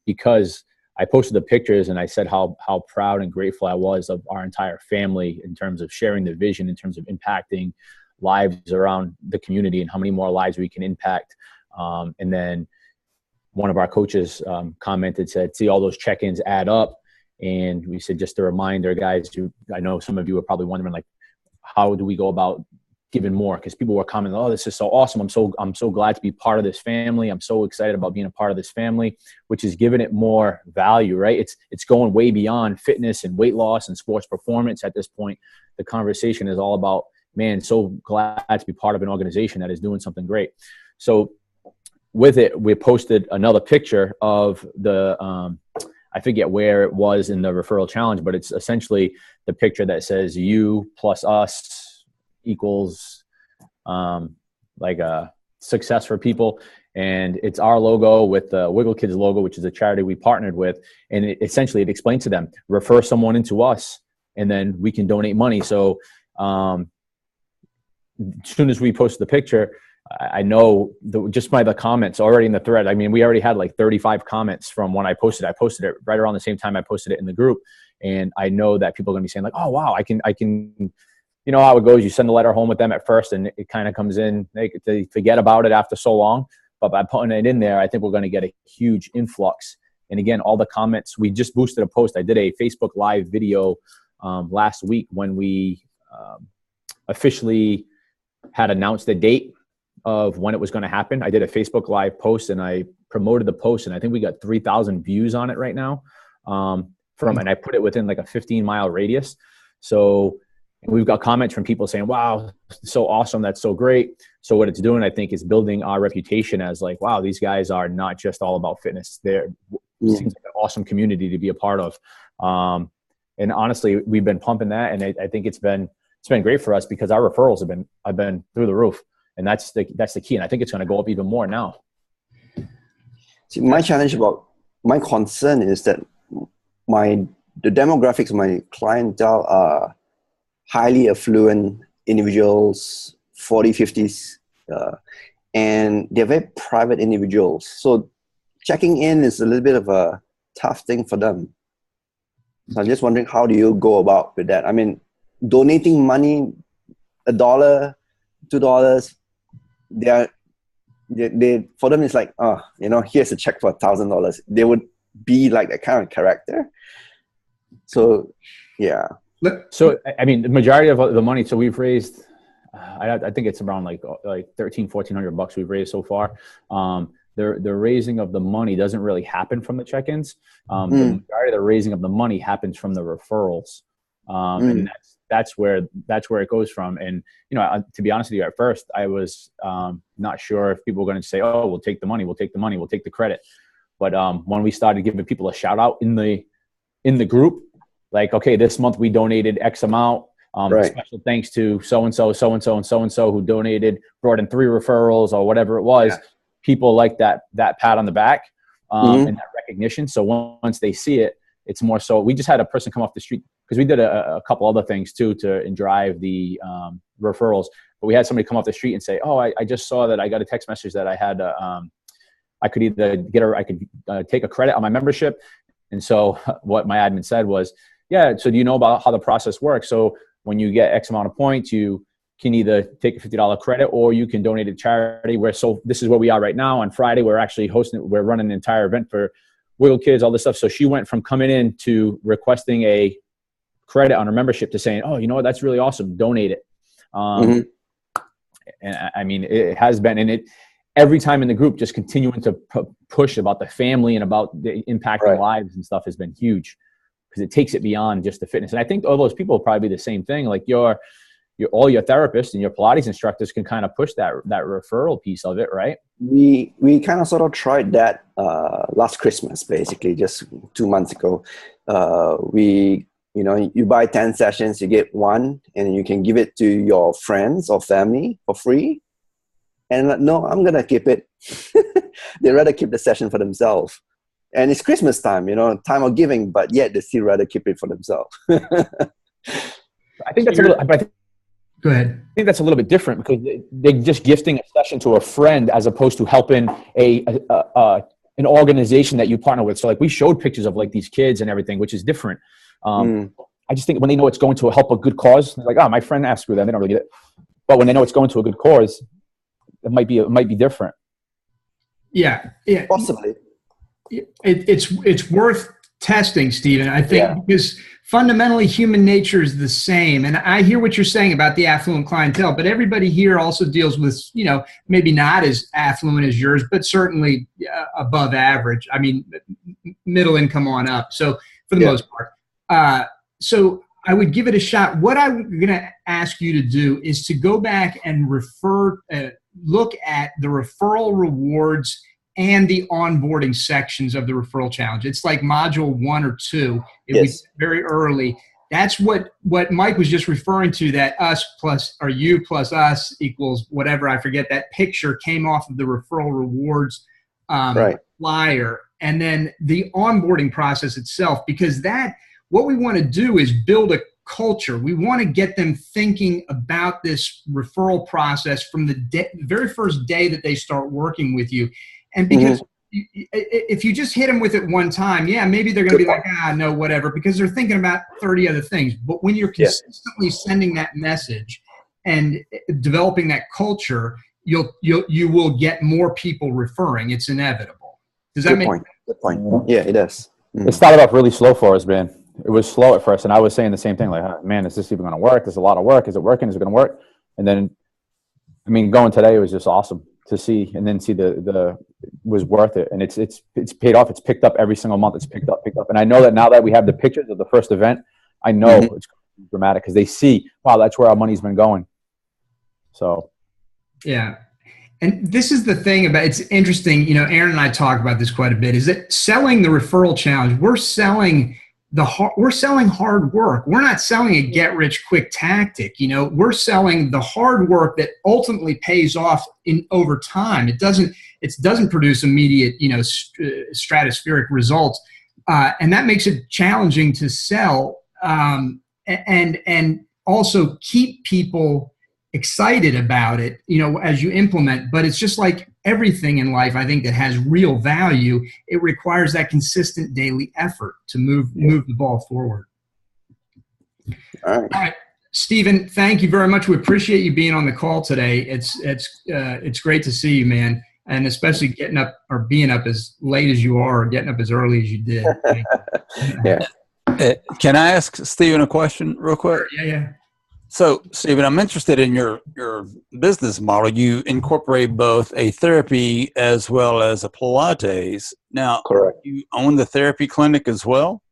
because I posted the pictures and I said how proud and grateful I was of our entire family in terms of sharing the vision, in terms of impacting lives around the community and how many more lives we can impact. And then one of our coaches commented, said, see, all those check-ins add up. And we said, just a reminder, guys, I know some of you are probably wondering, like, how do we go about giving more? Because people were commenting, oh, this is so awesome. I'm so glad to be part of this family. I'm so excited about being a part of this family, which is giving it more value, right? It's going way beyond fitness and weight loss and sports performance at this point. The conversation is all about, man, so glad to be part of an organization that is doing something great. So with it, we posted another picture of the, I forget where it was in the referral challenge, but it's essentially the picture that says you plus us equals like a success for people. And it's our logo with the Wiggle Kids logo, which is a charity we partnered with. And it explains to them, refer someone into us, and then we can donate money. So as soon as we posted the picture, I know just by the comments already in the thread. I mean, we already had like 35 comments from when I posted. I posted it right around the same time I posted it in the group, and I know that people are going to be saying like, "Oh wow, I can." You know how it goes. You send a letter home with them at first, and it kind of comes in. They forget about it after so long. But by putting it in there, I think we're going to get a huge influx. And again, all the comments. We just boosted a post. I did a Facebook Live video last week when we officially had announced the date of when it was going to happen. I did a Facebook Live post and I promoted the post, and I think we got 3,000 views on it right now. And I put it within like a 15-mile radius. So we've got comments from people saying, "Wow, so awesome. That's so great." So what it's doing, I think, is building our reputation as like, wow, these guys are not just all about fitness. It seems like an awesome community to be a part of. And honestly, we've been pumping that. And I think it's been great for us because our referrals have been through the roof. And that's the key. And I think it's going to go up even more now. See, my concern is that the demographics of my clientele are highly affluent individuals, 40s, 50s, and they're very private individuals. So checking in is a little bit of a tough thing for them. So I'm just wondering, how do you go about with that? I mean, donating money, $1, $2, they for them it's like, here's a check for $1,000. They would be like that kind of character. So, yeah. So, I mean, the majority of the money, so we've raised, I think it's around like $1,400 we've raised so far. The raising of the money doesn't really happen from the check-ins. The majority of the raising of the money happens from the referrals. And that's where it goes from. And, to be honest with you, at first I was not sure if people were going to say, "Oh, we'll take the money, we'll take the credit." But when we started giving people a shout out in the group, like, okay, this month we donated X amount. Special thanks to so-and-so, so-and-so, and so-and-so who donated, brought in 3 referrals or whatever it was. Yeah. People like that pat on the back and that recognition. So once they see it, it's more so. We just had a person come off the street because we did a couple other things too to drive the referrals. But we had somebody come off the street and say, "Oh, I just saw that I got a text message that I had I could either take a credit on my membership." And so what my admin said was, "Yeah, so do you know about how the process works? So when you get X amount of points, you can either take a $50 credit or you can donate to charity." So this is where we are right now. On Friday, we're running an entire event for Wiggle Kids, all this stuff. So she went from coming in to requesting a credit on her membership to saying, "Oh, you know what? That's really awesome. Donate it." And I mean, it has been, and every time in the group, just continuing to push about the family and about the impacting lives and stuff has been huge because it takes it beyond just the fitness. And I think all those people will probably be the same thing. Like all your therapists and your Pilates instructors can kind of push that referral piece of it, right? We kind of sort of tried that last Christmas, basically, just 2 months ago. You buy 10 sessions, you get 1, and you can give it to your friends or family for free. And no, I'm going to keep it. They rather keep the session for themselves. And it's Christmas time, time of giving, but yet they still rather keep it for themselves. I think that's Go ahead. I think that's a little bit different because they're just gifting a session to a friend as opposed to helping an organization that you partner with. So like we showed pictures of like these kids and everything, which is different. I just think when they know it's going to help a good cause, they're like, "Oh, my friend asked for that." They don't really get it. But when they know it's going to a good cause, it might be different. Yeah. Possibly. It's worth testing, Steven, I think, because fundamentally human nature is the same. And I hear what you're saying about the affluent clientele, but everybody here also deals with, maybe not as affluent as yours, but certainly above average. I mean, middle income on up. So for the most part. So I would give it a shot. What I'm going to ask you to do is to go back and look at the referral rewards and the onboarding sections of the referral challenge. It's like module 1 or 2. It was very early. That's what Mike was just referring to, that us plus, or you plus us equals whatever. I forget. That picture came off of the referral rewards flyer. And then the onboarding process itself, because what we want to do is build a culture. We want to get them thinking about this referral process from the very first day that they start working with you. And because if you just hit them with it one time, yeah, maybe they're going to be like, no, whatever, because they're thinking about 30 other things. But when you're consistently sending that message and developing that culture, you will get more people referring. It's inevitable. Does that make sense? Good point. Yeah, it does. It started off really slow for us, man. It was slow at first, and I was saying the same thing, like, man, is this even going to work? There's a lot of work. Is it working? Is it going to work? And then, I mean, going today was just awesome to see, and then see the was worth it, and it's paid off. It's picked up every single month. It's picked up, and I know that now that we have the pictures of the first event, I know it's dramatic because they see, wow, that's where our money's been going. So, yeah. And this is the thing about, it's interesting, you know, Aaron and I talk about this quite a bit, is that selling the referral challenge, we're selling hard work. We're not selling a get rich quick tactic. You know, we're selling the hard work that ultimately pays off over time. It doesn't produce immediate, you know, stratospheric results. And that makes it challenging to sell, and also keep people excited about it, you know, as you implement. But it's just like everything in life, I think, that has real value. It requires that consistent daily effort to move the ball forward. All right. Steven, thank you very much. We appreciate you being on the call today. It's great to see you, man. And especially being up as late as you are, or getting up as early as you did. Yeah. Can I ask Steven a question real quick? Yeah. So, Steven, I'm interested in your business model. You incorporate both a therapy as well as a Pilates. Now, correct. You own the therapy clinic as well?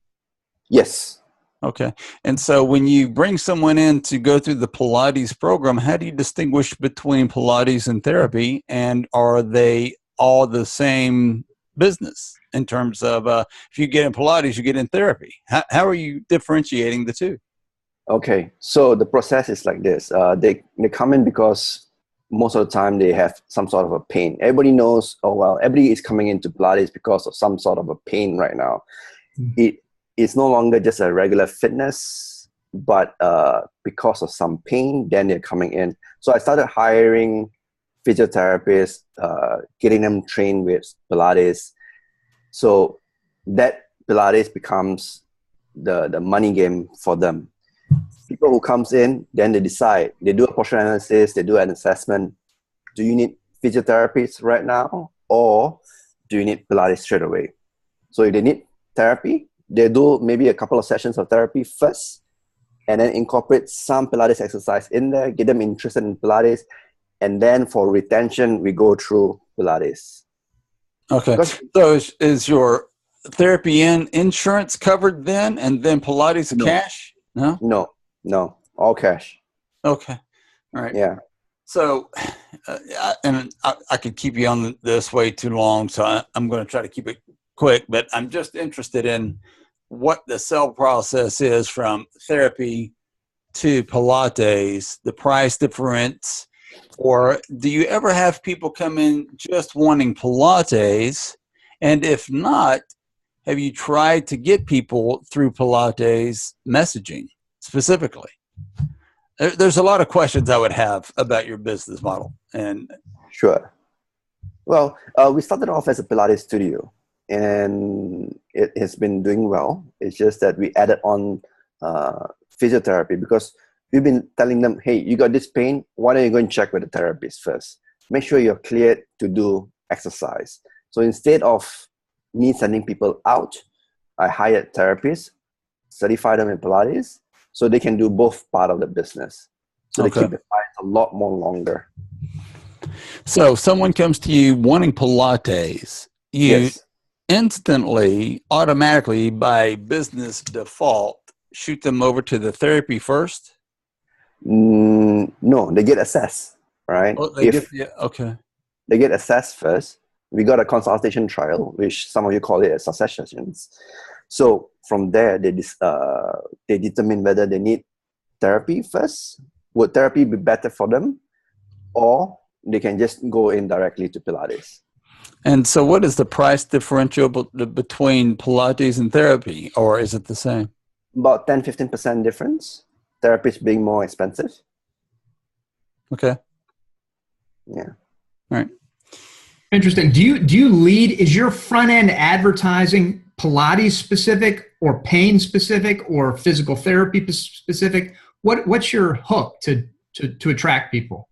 Yes. Okay. And so when you bring someone in to go through the Pilates program, how do you distinguish between Pilates and therapy? And are they all the same business in terms of if you get in Pilates, you get in therapy? How are you differentiating the two? Okay, so the process is like this. They come in because most of the time they have some sort of a pain. Everybody knows, everybody is coming into Pilates because of some sort of a pain right now. It's no longer just a regular fitness, but because of some pain, then they're coming in. So I started hiring physiotherapists, getting them trained with Pilates. So that Pilates becomes the money game for them. People who comes in, then they decide, they do a posture analysis, they do an assessment. Do you need physiotherapists right now, or do you need Pilates straight away? So if they need therapy, they do maybe a couple of sessions of therapy first, and then incorporate some Pilates exercise in there, get them interested in Pilates, and then for retention, we go through Pilates. Okay. So is your therapy insurance covered then, and then Pilates cash? No, all cash. Okay. All right. Yeah. So, and I could keep you on this way too long, so I'm going to try to keep it quick, but I'm just interested in what the sell process is from therapy to Pilates, the price difference, or do you ever have people come in just wanting Pilates? And if not, have you tried to get people through Pilates messaging specifically? There's a lot of questions I would have about your business model. And sure. Well, we started off as a Pilates studio, and it has been doing well. It's just that we added on physiotherapy because we've been telling them, hey, you got this pain, why don't you go and check with the therapist first? Make sure you're cleared to do exercise. So instead of me sending people out, I hired therapists, certified them in Pilates, so they can do both part of the business. So they keep the clients a lot more longer. So someone comes to you wanting Pilates, you instantly, automatically, by business default, shoot them over to the therapy first? No, they get assessed, right? Oh, they get assessed first. We got a consultation trial, which some of you call it a success sessions. So from there, they determine whether they need therapy first. Would therapy be better for them? Or they can just go in directly to Pilates. And so what is the price differential between Pilates and therapy? Or is it the same? About 10-15% difference. therapists being more expensive. Okay. Yeah. All right. Interesting. Do you lead? Is your front end advertising Pilates specific or pain specific or physical therapy specific? What's your hook to attract people?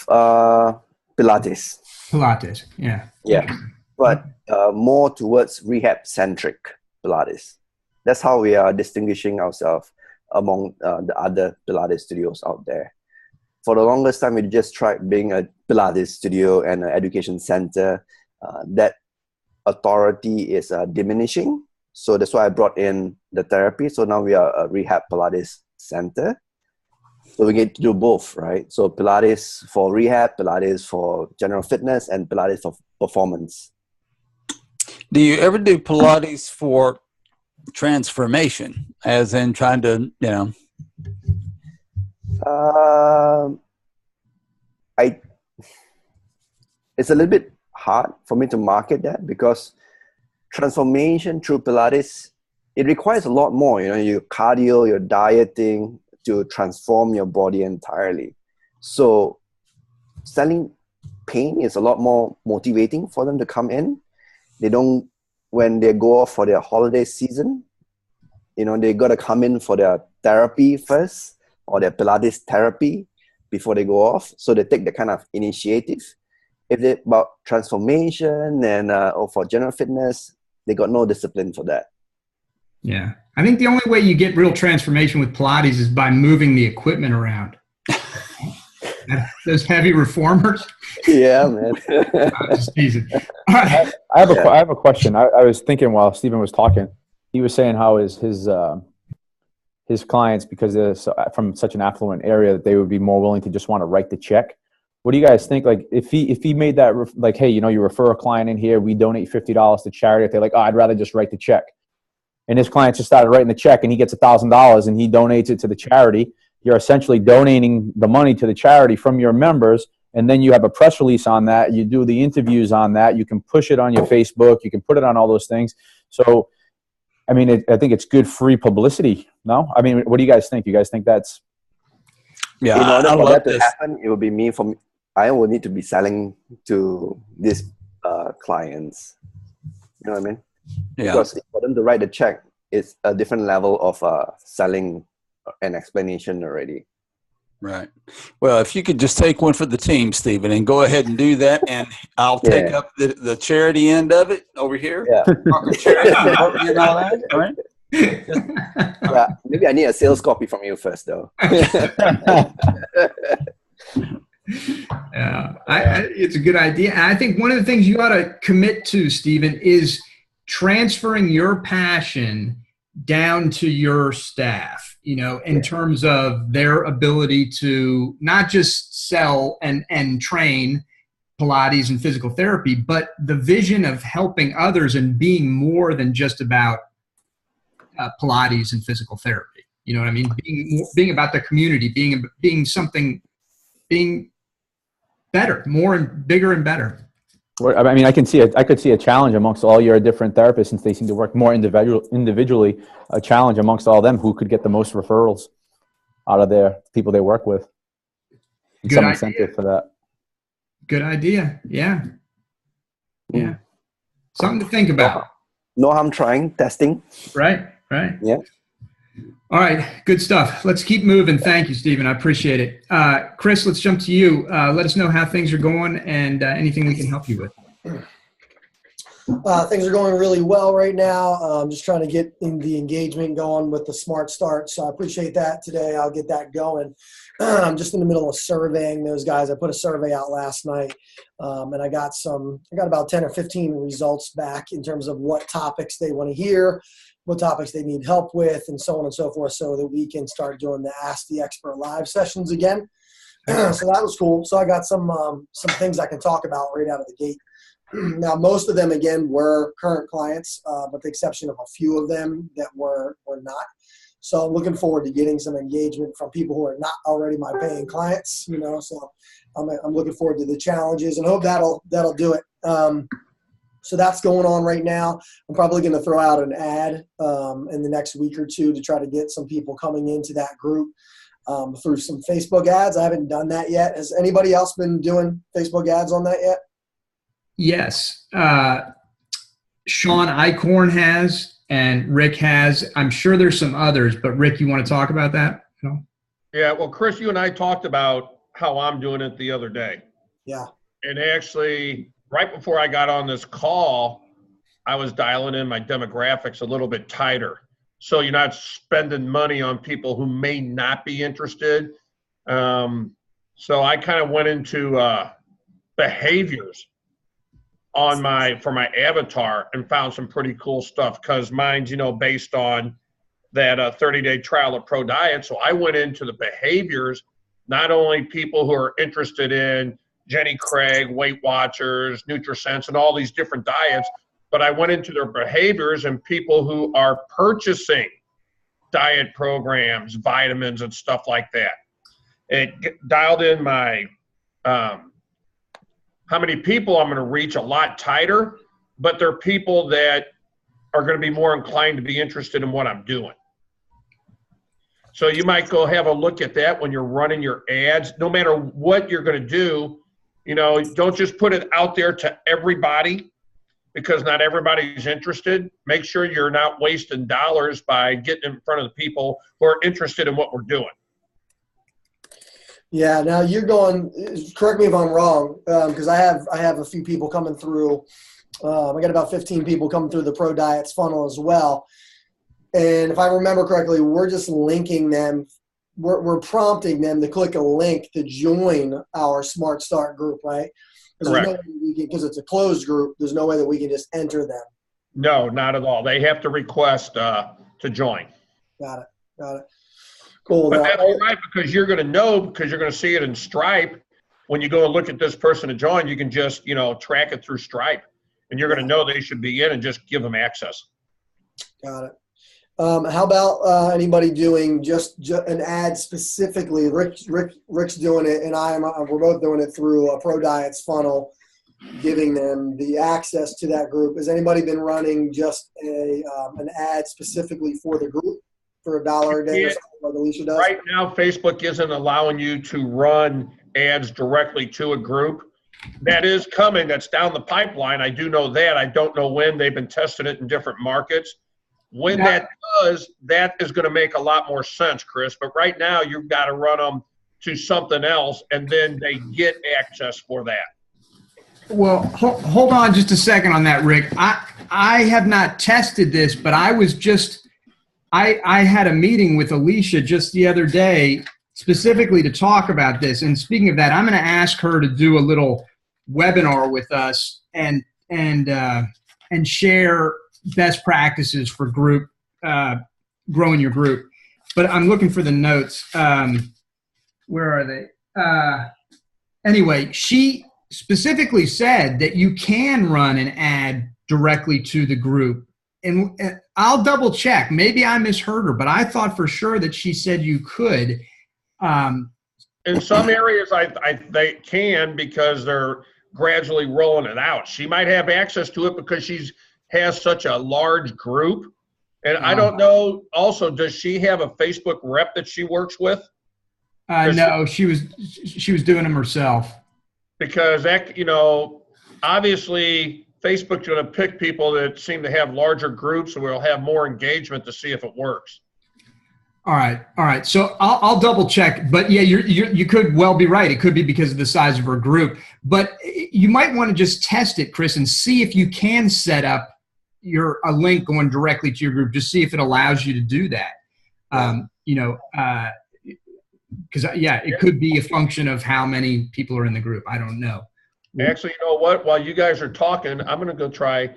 Pilates. Pilates. Yeah. Yeah. But more towards rehab centric Pilates. That's how we are distinguishing ourselves among the other Pilates studios out there. For the longest time, we just tried being a Pilates studio and an education center. That authority is diminishing. So that's why I brought in the therapy. So now we are a rehab Pilates center. So we get to do both, right? So Pilates for rehab, Pilates for general fitness, and Pilates for performance. Do you ever do Pilates for transformation, as in trying to, It's a little bit hard for me to market that because transformation through Pilates, it requires a lot more, your cardio, your dieting to transform your body entirely. So selling pain is a lot more motivating for them to come in. They don't, when they go off for their holiday season, they got to come in for their therapy first or their Pilates therapy before they go off. So they take the kind of initiative. If it's about transformation and or for general fitness, they got no discipline for that. Yeah. I think the only way you get real transformation with Pilates is by moving the equipment around. Those heavy reformers. Yeah, man. Just teasing. All right. I have a question. I was thinking while Steven was talking, he was saying how his clients, because they're from such an affluent area, that they would be more willing to just want to write the check. What do you guys think? Like if he made that like, hey, you refer a client in here, we donate $50 to charity. If they're like, oh, I'd rather just write the check. And his client just started writing the check and he gets $1,000 and he donates it to the charity. You're essentially donating the money to the charity from your members. And then you have a press release on that. You do the interviews on that. You can push it on your Facebook. You can put it on all those things. So, I mean, I think it's good free publicity. No? I mean, what do you guys think? You guys think that's... Yeah, in order for that to happen, it would be me. I will need to be selling to these clients. You know what I mean? Yeah. Because for them to write the check, it's a different level of selling and explanation already. Right. Well, if you could just take one for the team, Steven, and go ahead and do that, and I'll take up the charity end of it over here. Yeah. Charity and all that. All right. Yeah, maybe I need a sales copy from you first, though. Yeah, it's a good idea. And I think one of the things you ought to commit to, Steven, is transferring your passion down to your staff, in terms of their ability to not just sell and train Pilates and physical therapy, but the vision of helping others and being more than just about Pilates and physical therapy. You know what I mean? Being about the community, being something, being better, more and bigger and better. I mean, I could see a challenge amongst all your different therapists, since they seem to work more individually, a challenge amongst all of them who could get the most referrals out of their people they work with. And some incentive for that. Good idea. Yeah. Yeah. Something to think about. No harm trying, testing. Right. Yeah. All right. Good stuff. Let's keep moving. Thank you, Steven. I appreciate it. Chris, let's jump to you. Let us know how things are going and anything we can help you with. Things are going really well right now. I'm just trying to get the engagement going with the SmartStart. So I appreciate that today. I'll get that going. I'm just in the middle of surveying those guys. I put a survey out last night, and I got about 10 or 15 results back in terms of what topics they want to hear, what topics they need help with, and so on and so forth, so that we can start doing the Ask the Expert live sessions again. So that was cool. So I got some things I can talk about right out of the gate. Now, most of them, again, were current clients, with the exception of a few of them that were not. So I'm looking forward to getting some engagement from people who are not already my paying clients, So I'm looking forward to the challenges and hope that'll do it. So that's going on right now. I'm probably going to throw out an ad in the next week or two to try to get some people coming into that group through some Facebook ads. I haven't done that yet. Has anybody else been doing Facebook ads on that yet? Yes. Sean Eichhorn has, and Rick has. I'm sure there's some others, but Rick, you want to talk about that? No? Yeah, well, Chris, you and I talked about how I'm doing it the other day. Yeah. And actually, right before I got on this call, I was dialing in my demographics a little bit tighter. So you're not spending money on people who may not be interested. So I kind of went into behaviors on for my avatar and found some pretty cool stuff, because mine's, based on that 30-day trial of Pro Diet. So I went into the behaviors, not only people who are interested in Jenny Craig, Weight Watchers, NutriSense, and all these different diets, but I went into their behaviors and people who are purchasing diet programs, vitamins, and stuff like that. It dialed in my how many people I'm going to reach a lot tighter, but they're people that are going to be more inclined to be interested in what I'm doing. So you might go have a look at that when you're running your ads. No matter what you're going to do, don't just put it out there to everybody, because not everybody's interested. Make sure you're not wasting dollars by getting in front of the people who are interested in what we're doing. Yeah, now you're going, correct me if I'm wrong, because I have a few people coming through. I got about 15 people coming through the Pro Diets funnel as well. And if I remember correctly, we're just linking them. We're prompting them to click a link to join our SmartStart group, right? Because it's a closed group, there's no way that we can just enter them. No, not at all. They have to request to join. Got it. Cool. But that's right, because you're going to know, because you're going to see it in Stripe. When you go and look at this person to join, you can just, track it through Stripe. And you're going to know they should be in and just give them access. Got it. How about anybody doing just an ad specifically? Rick's doing it, and we're both doing it through a Pro Diets funnel, giving them the access to that group. Has anybody been running just an ad specifically for the group for $1 a day or something like Alicia does? Right now, Facebook isn't allowing you to run ads directly to a group. That is coming. That's down the pipeline. I do know that. I don't know when. They've been testing it in different markets. When that does, that is going to make a lot more sense, Chris. But right now, you've got to run them to something else, and then they get access for that. Well, hold on just a second on that, Rick. I have not tested this, but I was just I had a meeting with Alicia just the other day specifically to talk about this. And speaking of that, I'm going to ask her to do a little webinar with us and share best practices for group growing your group. But I'm looking for the notes. Where are they? Anyway, she specifically said that you can run an ad directly to the group. And I'll double check. Maybe I misheard her, but I thought for sure that she said you could. In some areas, they can, because they're gradually rolling it out. She might have access to it because she has such a large group. And I don't know, also, does she have a Facebook rep that she works with? No, she was doing them herself. Because that, obviously Facebook's going to pick people that seem to have larger groups, and we'll have more engagement to see if it works. All right. So I'll double check, but yeah, you could well be right. It could be because of the size of her group, but you might want to just test it, Chris, and see if you can set up a link going directly to your group. Just see if it allows you to do that. Because it could be a function of how many people are in the group. I don't know. Actually, you know what? While you guys are talking, I'm going to go try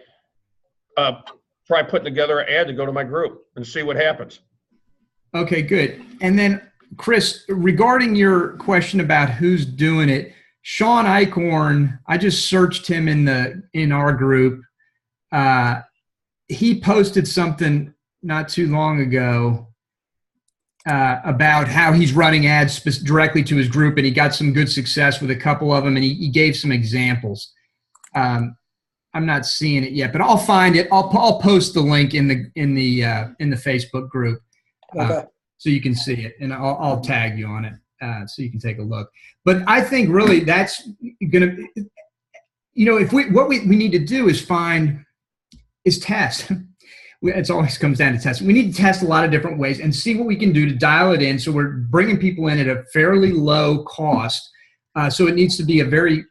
putting together an ad to go to my group and see what happens. Okay, good. And then, Chris, regarding your question about who's doing it, Sean Eichhorn, I just searched him in our group. He posted something not too long ago about how he's running ads directly to his group, and he got some good success with a couple of them, and he gave some examples. I'm not seeing it yet, but I'll find it. I'll post the link in the Facebook group, Okay. so you can see it, and I'll tag you on it, so you can take a look. But I think really that's gonna, if what we need to do is test. It always comes down to testing. We need to test a lot of different ways and see what we can do to dial it in. So we're bringing people in at a fairly low cost. So it needs to be a very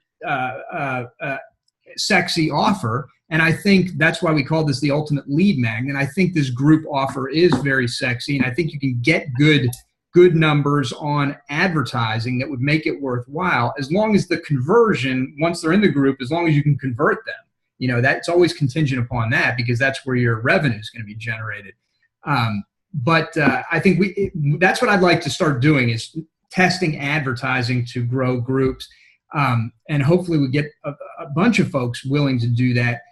sexy offer. And I think that's why we call this the ultimate lead magnet. I think this group offer is very sexy. And I think you can get good numbers on advertising that would make it worthwhile, as long as the conversion, once they're in the group, as long as you can convert them. That's always contingent upon that, because that's where your revenue is going to be generated. But I think that's what I'd like to start doing, is testing advertising to grow groups. And hopefully we get a bunch of folks willing to do that.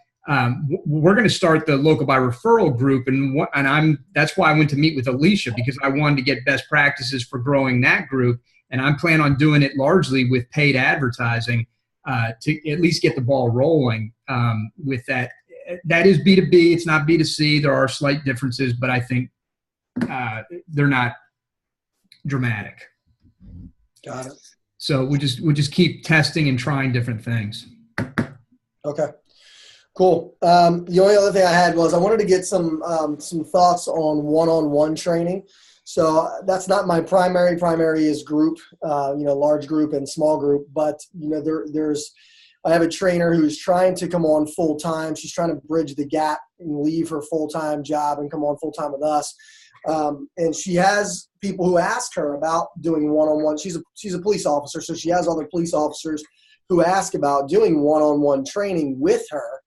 We're going to start the Local by Referral group, and that's why I went to meet with Alicia, because I wanted to get best practices for growing that group. And I'm planning on doing it largely with paid advertising, to at least get the ball rolling with that. That is B2B. It's not B2C. There are slight differences, but I think they're not dramatic. Got it. So we just keep testing and trying different things. Okay, cool. The only other thing I had was I wanted to get some thoughts on one-on-one training. So that's not my primary. Primary is group, large group and small group. But I have a trainer who's trying to come on full time. She's trying to bridge the gap and leave her full-time job and come on full time with us. And she has people who ask her about doing one-on-one. She's a police officer, so she has other police officers who ask about doing one-on-one training with her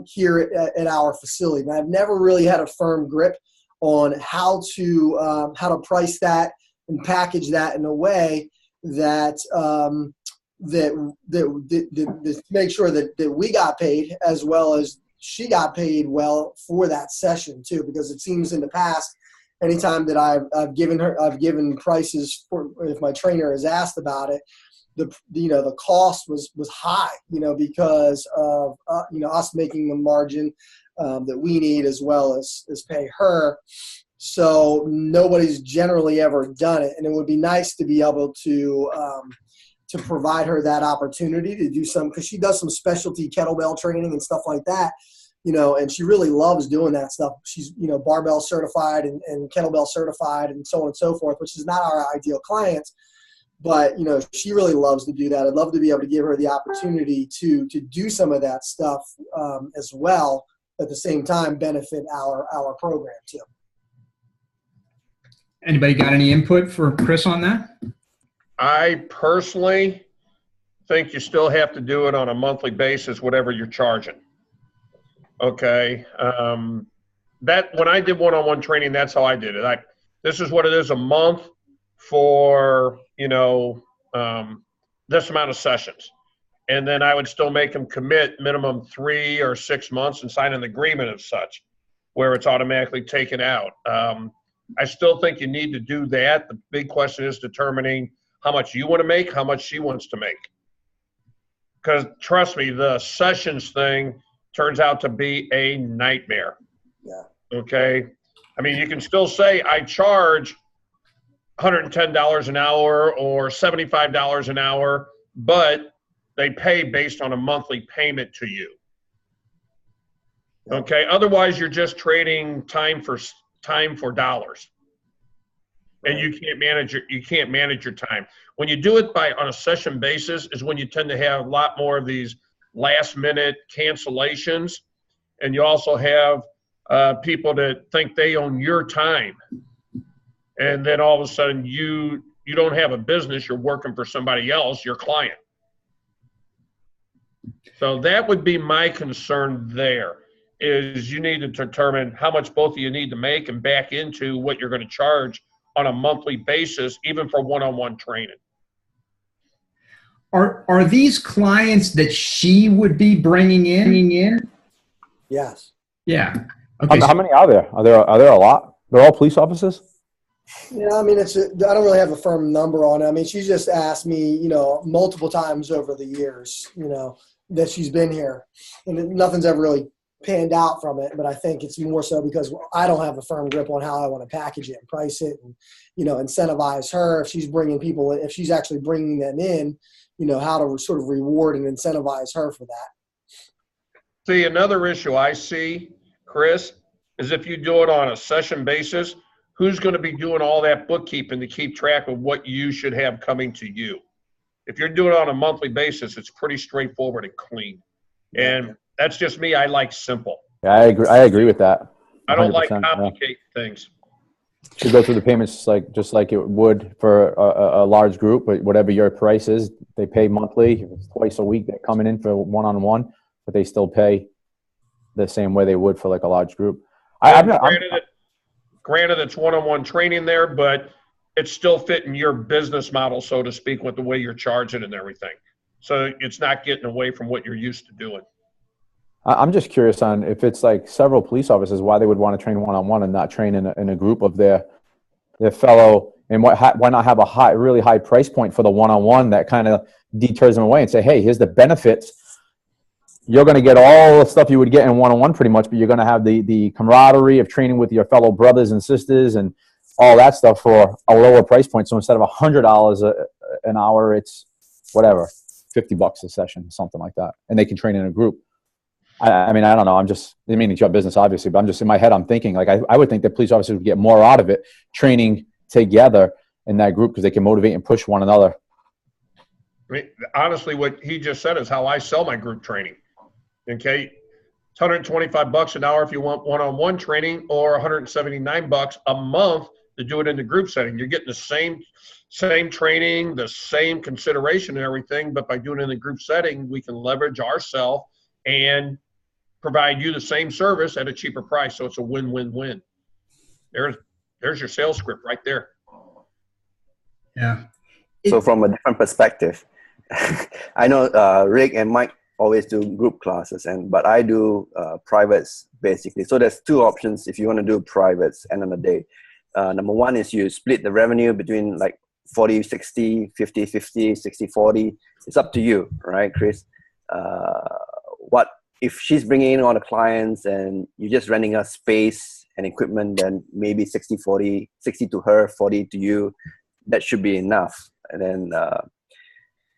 here at our facility. And I've never really had a firm grip on how to price that and package that in a way that that make sure that we got paid, as well as she got paid well for that session too. Because it seems in the past, anytime that I've given prices for, if my trainer has asked about it, the cost was high, because of us making the margin that we need, as well as pay her. So nobody's generally ever done it, and it would be nice to be able to provide her that opportunity to do some, because she does some specialty kettlebell training and stuff like that, and she really loves doing that stuff. She's barbell certified and kettlebell certified and so on and so forth, which is not our ideal clients. But, she really loves to do that. I'd love to be able to give her the opportunity to do some of that stuff as well, at the same time benefit our program too. Anybody got any input for Chris on that? I personally think you still have to do it on a monthly basis, whatever you're charging. Okay. That when I did one-on-one training, that's how I did it. This is what it is a month for, this amount of sessions. And then I would still make them commit minimum 3 or 6 months and sign an agreement of such, where it's automatically taken out. I still think you need to do that. The big question is determining how much you want to make, how much she wants to make. Because trust me, the sessions thing turns out to be a nightmare. Yeah. Okay. I mean, you can still say I charge $110 an hour or $75 an hour, but they pay based on a monthly payment to you. Okay. Otherwise, you're just trading time for dollars, and you can't manage your time. When you do it on a session basis is when you tend to have a lot more of these last minute cancellations, and you also have people that think they own your time, and then all of a sudden you don't have a business, you're working for somebody else, your client. So that would be my concern there, is you need to determine how much both of you need to make and back into what you're going to charge on a monthly basis, even for one-on-one training. Are these clients that she would be bringing in? Yes. Yeah. Okay. How many are there? Are there a lot? They're all police officers? Yeah, I mean, I don't really have a firm number on it. I mean, she's just asked me, multiple times over the years, that she's been here, and nothing's ever really panned out from it. But I think it's more so because I don't have a firm grip on how I want to package it and price it, and incentivize her if she's bringing people, if she's actually bringing them in, how to sort of reward and incentivize her for that. See, another issue I see, Chris, is if you do it on a session basis, who's going to be doing all that bookkeeping to keep track of what you should have coming to you? If you're doing it on a monthly basis, it's pretty straightforward and clean. And that's just me. I like simple. Yeah, I agree with that. I don't like complicated things. Should go through the payments just like it would for a large group, but whatever your price is, they pay monthly. If it's twice a week, they're coming in for one-on-one, but they still pay the same way they would for like a large group. Granted, it's one-on-one training there, but it's still fitting your business model, so to speak, with the way you're charging and everything. So it's not getting away from what you're used to doing. I'm just curious on if it's like several police officers, why they would want to train one-on-one and not train in a group of their fellow, and why not have a really high price point for the one-on-one that kind of deters them away and say, hey, here's the benefits. You're going to get all the stuff you would get in one-on-one pretty much, but you're going to have the camaraderie of training with your fellow brothers and sisters and all that stuff for a lower price point. So instead of $100 an hour, it's whatever, $50 a session, something like that. And they can train in a group. I mean, I don't know. It's your business, obviously, but I'm just in my head, I'm thinking like I would think that police officers would get more out of it training together in that group because they can motivate and push one another. I mean, honestly, what he just said is how I sell my group training. Okay, it's $125 an hour if you want one-on-one training, or $179 a month to do it in the group setting. You're getting the same training, the same consideration and everything, but by doing it in the group setting, we can leverage ourselves and provide you the same service at a cheaper price. So it's a win-win-win. There's your sales script right there. Yeah. So from a different perspective, I know Rick and Mike always do group classes, but I do privates basically. So there's two options if you want to do privates end of the day. Number one is you split the revenue between like 40-60, 50-50, 60-40. It's up to you, right, Chris? What if she's bringing in all the clients and you're just renting a space and equipment, then maybe 60-40, 60 to her, 40 to you. That should be enough. And then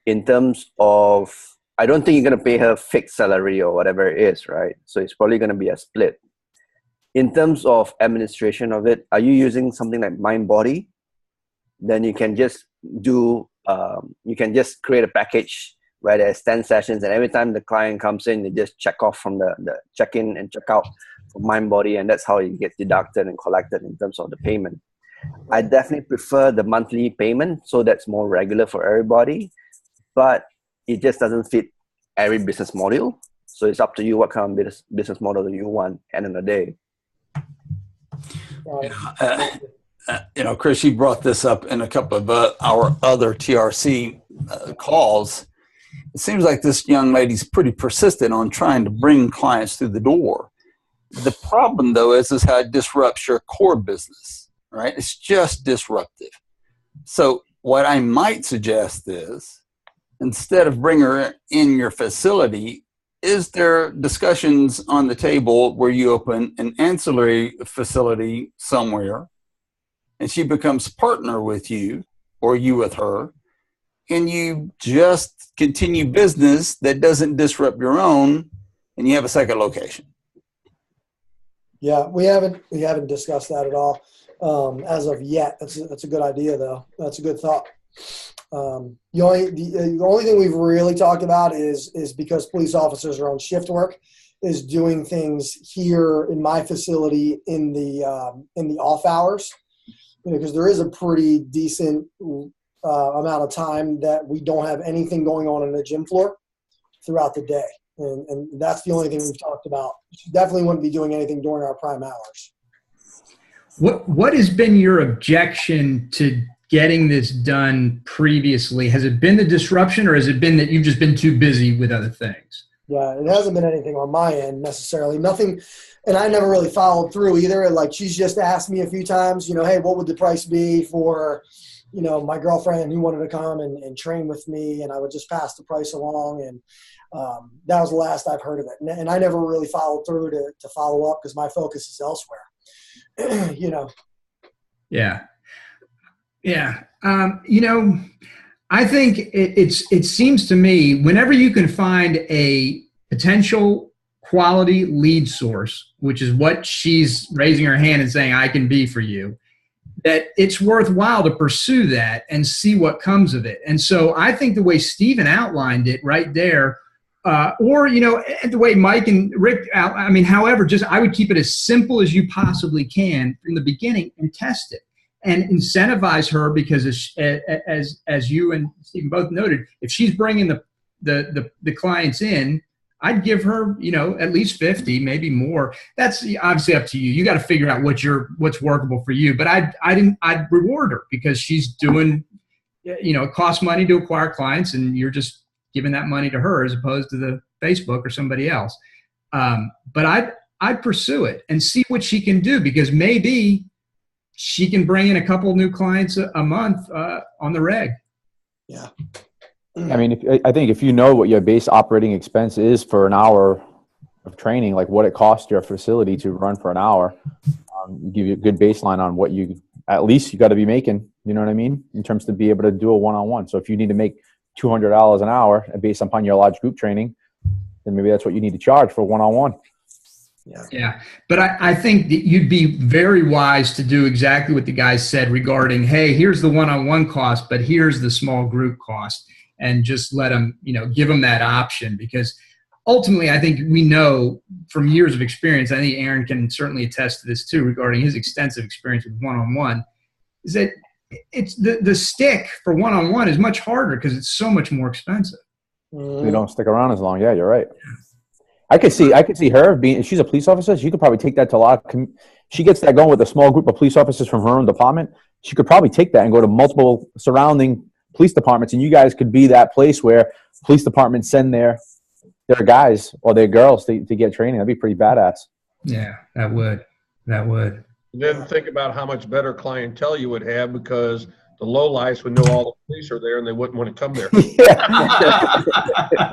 in terms of, I don't think you're going to pay her fixed salary or whatever it is, right? So it's probably going to be a split. In terms of administration of it, are you using something like MindBody? Then you can just do, you can just create a package where there's 10 sessions, and every time the client comes in, they just check off from the check-in and check-out from MindBody, and that's how it gets deducted and collected in terms of the payment. I definitely prefer the monthly payment, so that's more regular for everybody, but it just doesn't fit every business model. So it's up to you what kind of business model you want at the end of the day. Chris, you brought this up in a couple of our other TRC calls. It seems like this young lady's pretty persistent on trying to bring clients through the door. The problem, though, is how it disrupts your core business, right? It's just disruptive. So what I might suggest is, instead of bring her in your facility, is there discussions on the table where you open an ancillary facility somewhere and she becomes partner with you or you with her, and you just continue business that doesn't disrupt your own, and you have a second location? Yeah, we haven't discussed that at all as of yet. That's a good idea, though. That's a good thought. The only thing we've really talked about is because police officers are on shift work, is doing things here in my facility in the off hours, because there is a pretty decent amount of time that we don't have anything going on the gym floor throughout the day, and that's the only thing we've talked about. We definitely wouldn't be doing anything during our prime hours. What has been your objection to getting this done previously? Has it been the disruption, or has it been that you've just been too busy with other things? Yeah, it hasn't been anything on my end necessarily. Nothing, and I never really followed through either. Like, she's just asked me a few times, hey, what would the price be for, my girlfriend who wanted to come and train with me, and I would just pass the price along. And that was the last I've heard of it. And I never really followed through to follow up because my focus is elsewhere. Yeah. Yeah. I think it seems to me whenever you can find a potential quality lead source, which is what she's raising her hand and saying, I can be for you, that it's worthwhile to pursue that and see what comes of it. And so I think the way Steven outlined it right there, or the way Mike and Rick however, just I would keep it as simple as you possibly can from the beginning and test it and incentivize her, because as you and Steven both noted, if she's bringing the clients in, I'd give her, at least 50, maybe more. That's obviously up to you. You got to figure out what's workable for you. But I'd reward her because she's doing, it costs money to acquire clients, and you're just giving that money to her as opposed to the Facebook or somebody else. But I'd pursue it and see what she can do, because maybe she can bring in a couple new clients a month on the reg. Yeah. I mean, I think if you know what your base operating expense is for an hour of training, like what it costs your facility to run for an hour, give you a good baseline on what at least you got to be making, you know what I mean? In terms to be able to do a one-on-one. So if you need to make $200 an hour based upon your large group training, then maybe that's what you need to charge for one-on-one. Yeah. But I think that you'd be very wise to do exactly what the guys said regarding, hey, here's the one-on-one cost, but here's the small group cost. And just let them, give them that option, because ultimately I think we know from years of experience, I think Aaron can certainly attest to this too, regarding his extensive experience with one-on-one, is that it's the stick for one-on-one is much harder because it's so much more expensive. They don't stick around as long. Yeah, you're right. I could see her if she's a police officer, she could probably take that to a lot of, she gets that going with a small group of police officers from her own department. She could probably take that and go to multiple surrounding police departments, and you guys could be that place where police departments send their guys or their girls to get training. That'd be pretty badass. Yeah, that would. Then think about how much better clientele you would have, because the lowlifes would know all the police are there and they wouldn't want to come there. And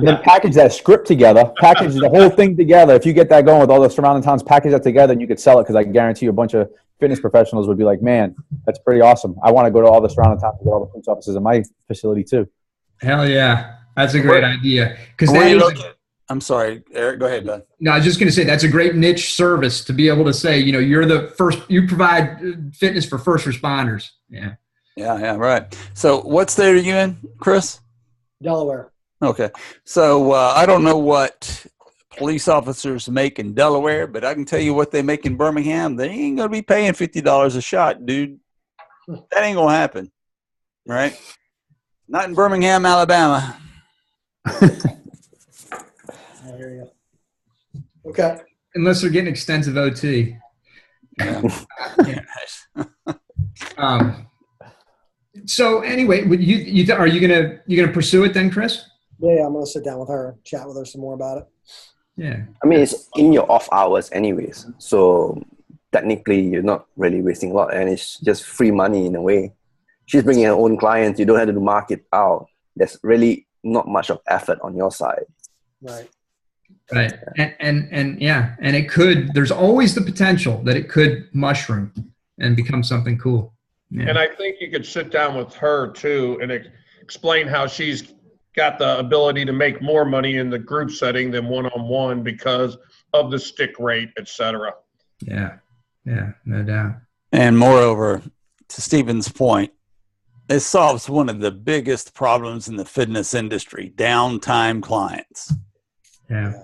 then package that script together, package the whole thing together. If you get that going with all the surrounding towns, package that together and you could sell it, because I guarantee you a bunch of fitness professionals would be like, man, that's pretty awesome. I want to go to all the surrounding towns and get all the police officers in my facility too. Hell yeah. That's a great idea. Because I'm sorry, Eric, go ahead, Ben. No, I was just going to say that's a great niche service to be able to say, you're the first, you provide fitness for first responders. Yeah. Yeah, right. So what state are you in, Chris? Delaware. Okay. So I don't know what police officers make in Delaware, but I can tell you what they make in Birmingham. They ain't going to be paying $50 a shot, dude. That ain't going to happen, right? Not in Birmingham, Alabama. I hear you. Okay. Unless they're getting extensive OT. Yeah. So anyway, are you gonna pursue it then, Chris? Yeah, I'm gonna sit down with her, chat with her some more about it. Yeah. I mean, it's in your off hours anyways, so technically you're not really wasting a lot, and it's just free money in a way. She's bringing her own clients. You don't have to market out. There's really not much of effort on your side. Right. Right. And it could, there's always the potential that it could mushroom and become something cool. Yeah. And I think you could sit down with her too and explain how she's got the ability to make more money in the group setting than one-on-one because of the stick rate, et cetera. Yeah. Yeah, no doubt. And moreover, to Steven's point, it solves one of the biggest problems in the fitness industry, downtime clients. Yeah.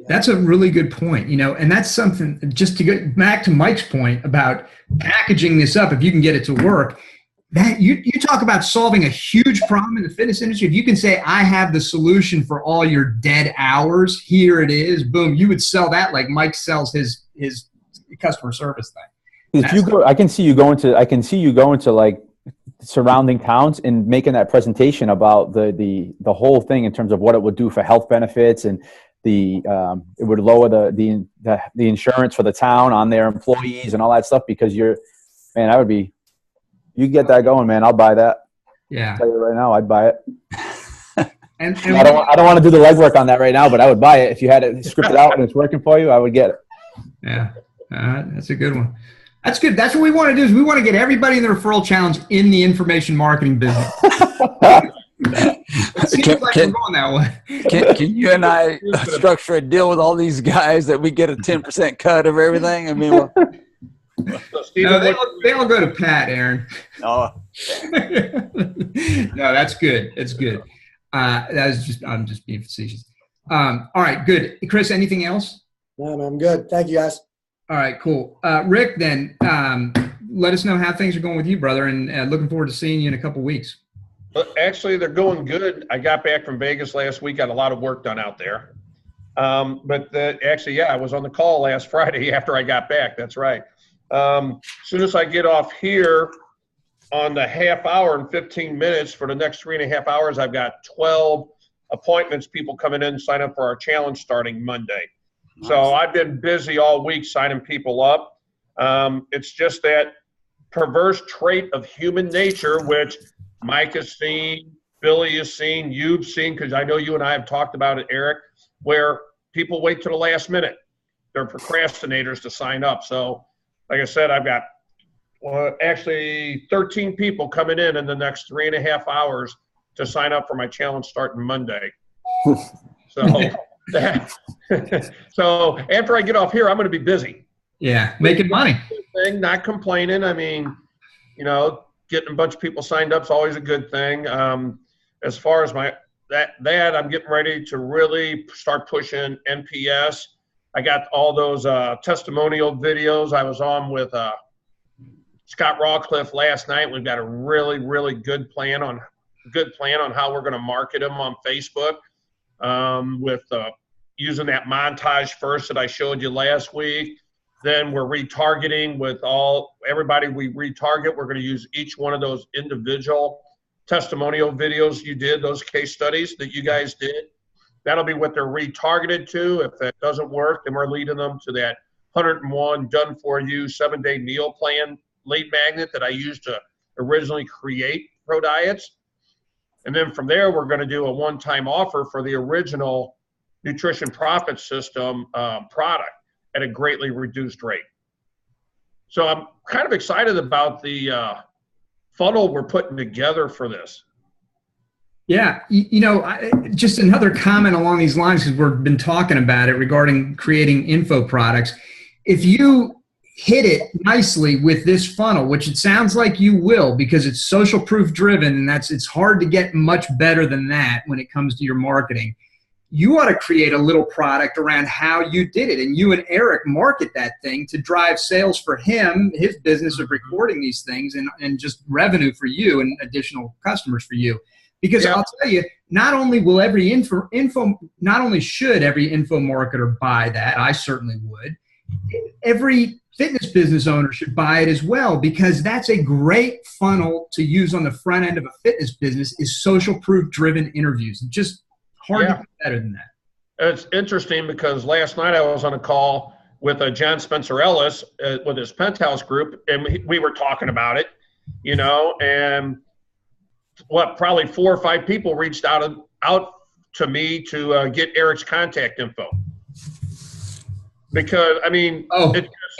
That's a really good point, and that's something, just to get back to Mike's point about packaging this up, if you can get it to work, that you talk about solving a huge problem in the fitness industry. If you can say, I have the solution for all your dead hours, here it is, boom, you would sell that like Mike sells his customer service thing. If you go, I can see you going to like surrounding towns and making that presentation about the whole thing in terms of what it would do for health benefits, and it would lower the insurance for the town on their employees and all that stuff, because that would be You get that going, man. I'll buy that. Yeah. I'll tell you right now, I'd buy it. And I don't want to do the legwork on that right now, but I would buy it. If you had it scripted out and it's working for you, I would get it. Yeah. That's a good one. That's good. That's what we want to do is we want to get everybody in the referral challenge in the information marketing business. It seems like we're going that way. Can you and I structure a deal with all these guys that we get a 10% cut of everything? I mean, So Steven, No, they all go to Pat, Aaron. oh, No, that's good. It's good. I'm just being facetious. All right, good. Chris, anything else? No, man, I'm good. Thank you, guys. All right, cool. Rick, then let us know how things are going with you, brother, and looking forward to seeing you in a couple weeks. actually, they're going good. I got back from Vegas last week, got a lot of work done out there. Actually, yeah, I was on the call last Friday after I got back. That's right. As soon as I get off here on the half hour and 15 minutes for the next 3.5 hours, I've got 12 appointments, people coming in, sign up for our challenge starting Monday. Nice. So I've been busy all week signing people up. It's just that perverse trait of human nature, which Mike has seen, Billy has seen, you've seen, because I know you and I have talked about it, Eric, where people wait to the last minute. They're procrastinators to sign up. So, like I said, I've got actually 13 people coming in the next 3.5 hours to sign up for my challenge starting Monday. So after I get off here, I'm going to be busy. Yeah, making money. Not complaining. I mean, getting a bunch of people signed up is always a good thing. As far as that, I'm getting ready to really start pushing NPS. I got all those testimonial videos. I was on with Scott Rawcliffe last night. We've got a really, really good plan on how we're going to market them on Facebook with using that montage first that I showed you last week. Then we're retargeting with everybody we retarget. We're going to use each one of those individual testimonial videos you did, those case studies that you guys did. That'll be what they're retargeted to. If that doesn't work, then we're leading them to that 101 done for you 7-day meal plan lead magnet that I used to originally create Pro Diets. And then from there, we're going to do a one-time offer for the original Nutrition Profit System product at a greatly reduced rate. So I'm kind of excited about the funnel we're putting together for this. Yeah, just another comment along these lines, because we've been talking about it regarding creating info products. If you hit it nicely with this funnel, which it sounds like you will, because it's social proof driven, and it's hard to get much better than that when it comes to your marketing. You ought to create a little product around how you did it, and you and Eric market that thing to drive sales for him, his business of recording these things, and just revenue for you and additional customers for you. Because I'll tell you, not only will every not only should every info marketer buy that, I certainly would, every fitness business owner should buy it as well, because that's a great funnel to use on the front end of a fitness business is social proof driven interviews. Just hard to get better than that. It's interesting because last night I was on a call with John Spencer Ellis with his Penthouse group, and we were talking about it, and probably 4 or 5 people reached out to me to get Eric's contact info. Because, I mean,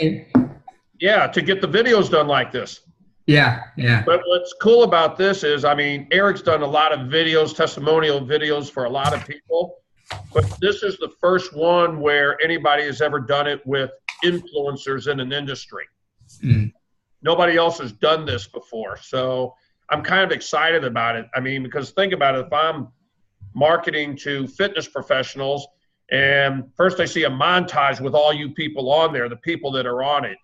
to get the videos done like this. Yeah. But what's cool about this is, I mean, Eric's done a lot of videos, testimonial videos for a lot of people, but this is the first one where anybody has ever done it with influencers in an industry. Mm. Nobody else has done this before. So I'm kind of excited about it. I mean, because think about it, if I'm marketing to fitness professionals and first I see a montage with all you people on there, the people that are on it,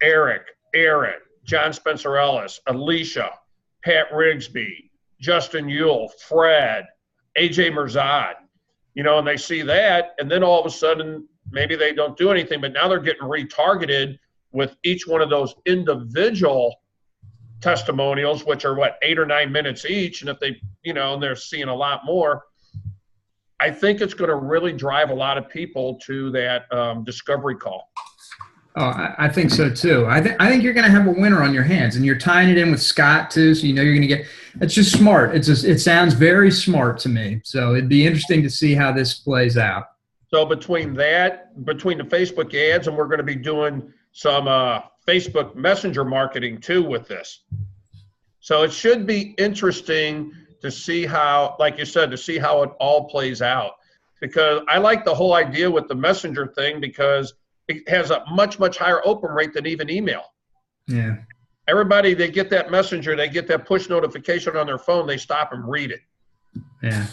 Eric, Aaron, John Spencer Ellis, Alicia, Pat Rigsby, Justin Ewell, Fred, AJ Mirzad, and they see that, and then all of a sudden, maybe they don't do anything, but now they're getting retargeted with each one of those individual testimonials, which are 8 or 9 minutes each. And if they, and they're seeing a lot more, I think it's going to really drive a lot of people to that discovery call. Oh, I think so too. I think you're going to have a winner on your hands, and you're tying it in with Scott too, so you know you're going to get. It's just smart. It sounds very smart to me. So it'd be interesting to see how this plays out. So between the Facebook ads, and we're going to be doing some Facebook Messenger marketing too with this. So it should be interesting to see how, like you said, to see how it all plays out. Because I like the whole idea with the Messenger thing because it has a much, much higher open rate than even email. Yeah. Everybody, they get that Messenger, they get that push notification on their phone, they stop and read it. Yeah.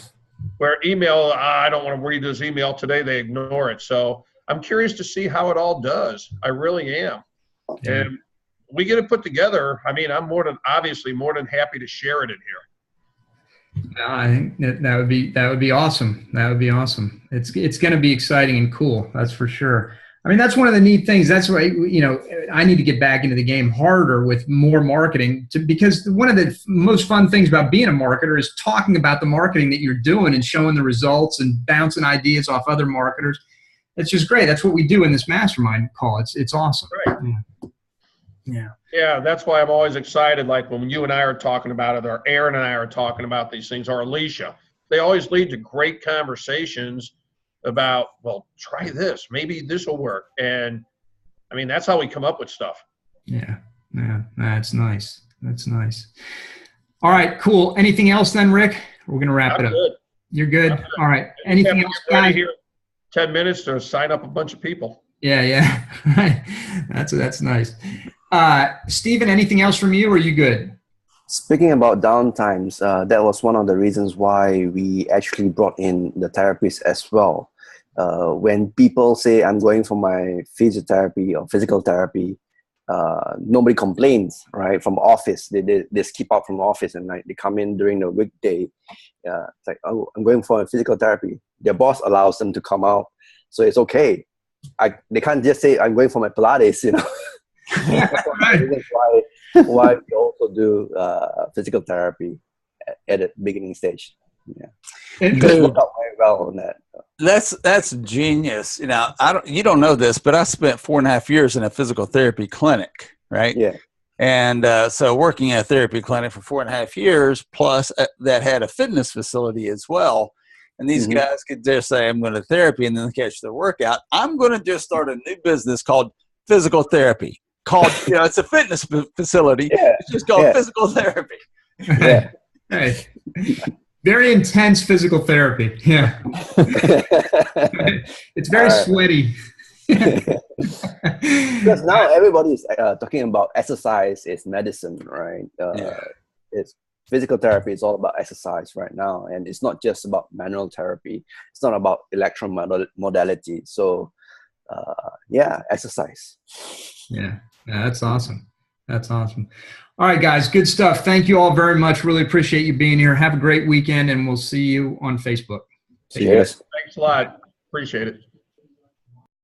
Where email, I don't want to read this email today, they ignore it. So I'm curious to see how it all does. I really am. Yeah. And we get it put together. I mean, I'm obviously more than happy to share it in here. I think that would be awesome. That would be awesome. It's going to be exciting and cool. That's for sure. I mean, that's one of the neat things. That's why, you know, I need to get back into the game harder with more marketing because one of the most fun things about being a marketer is talking about the marketing that you're doing and showing the results and bouncing ideas off other marketers. It's just great. That's what we do in this mastermind call. It's awesome. Right. Yeah. Yeah, that's why I'm always excited. Like when you and I are talking about it, or Aaron and I are talking about these things, or Alicia, they always lead to great conversations about, well, try this, maybe this will work. And I mean, that's how we come up with stuff. Yeah. That's nice. That's nice. All right, cool. Anything else then, Rick? We're going to wrap it up. Good. You're good? All right. Anything else, guys? Here 10 minutes to sign up a bunch of people. Yeah. Right. That's nice. Steven, anything else from you, or are you good? Speaking about downtimes, that was one of the reasons why we actually brought in the therapist as well. When people say, I'm going for my physiotherapy or physical therapy, nobody complains, right? From office, they skip out from office and like they come in during the weekday. It's like, oh, I'm going for a physical therapy. Their boss allows them to come out, so it's okay. They can't just say, I'm going for my Pilates, you know. That's why we also do physical therapy at the beginning stage. Yeah, it worked out very well on that. That's genius. You know, you don't know this, but I spent 4.5 years in a physical therapy clinic, right? Yeah. And so working in a therapy clinic for 4.5 years, plus that had a fitness facility as well. And these guys could just say, I'm going to therapy and then catch their workout. I'm going to just start a new business called physical therapy. It's a fitness facility. Yeah. It's just called physical therapy. Yeah. Hey. Very intense physical therapy. Yeah. It's very sweaty. Because now everybody is talking about exercise is medicine, right? It's physical therapy is all about exercise right now, and it's not just about manual therapy. It's not about electromodality. So, exercise. Yeah, that's awesome. That's awesome. All right, guys, good stuff. Thank you all very much. Really appreciate you being here. Have a great weekend, and we'll see you on Facebook. Cheers. Thanks a lot. Appreciate it.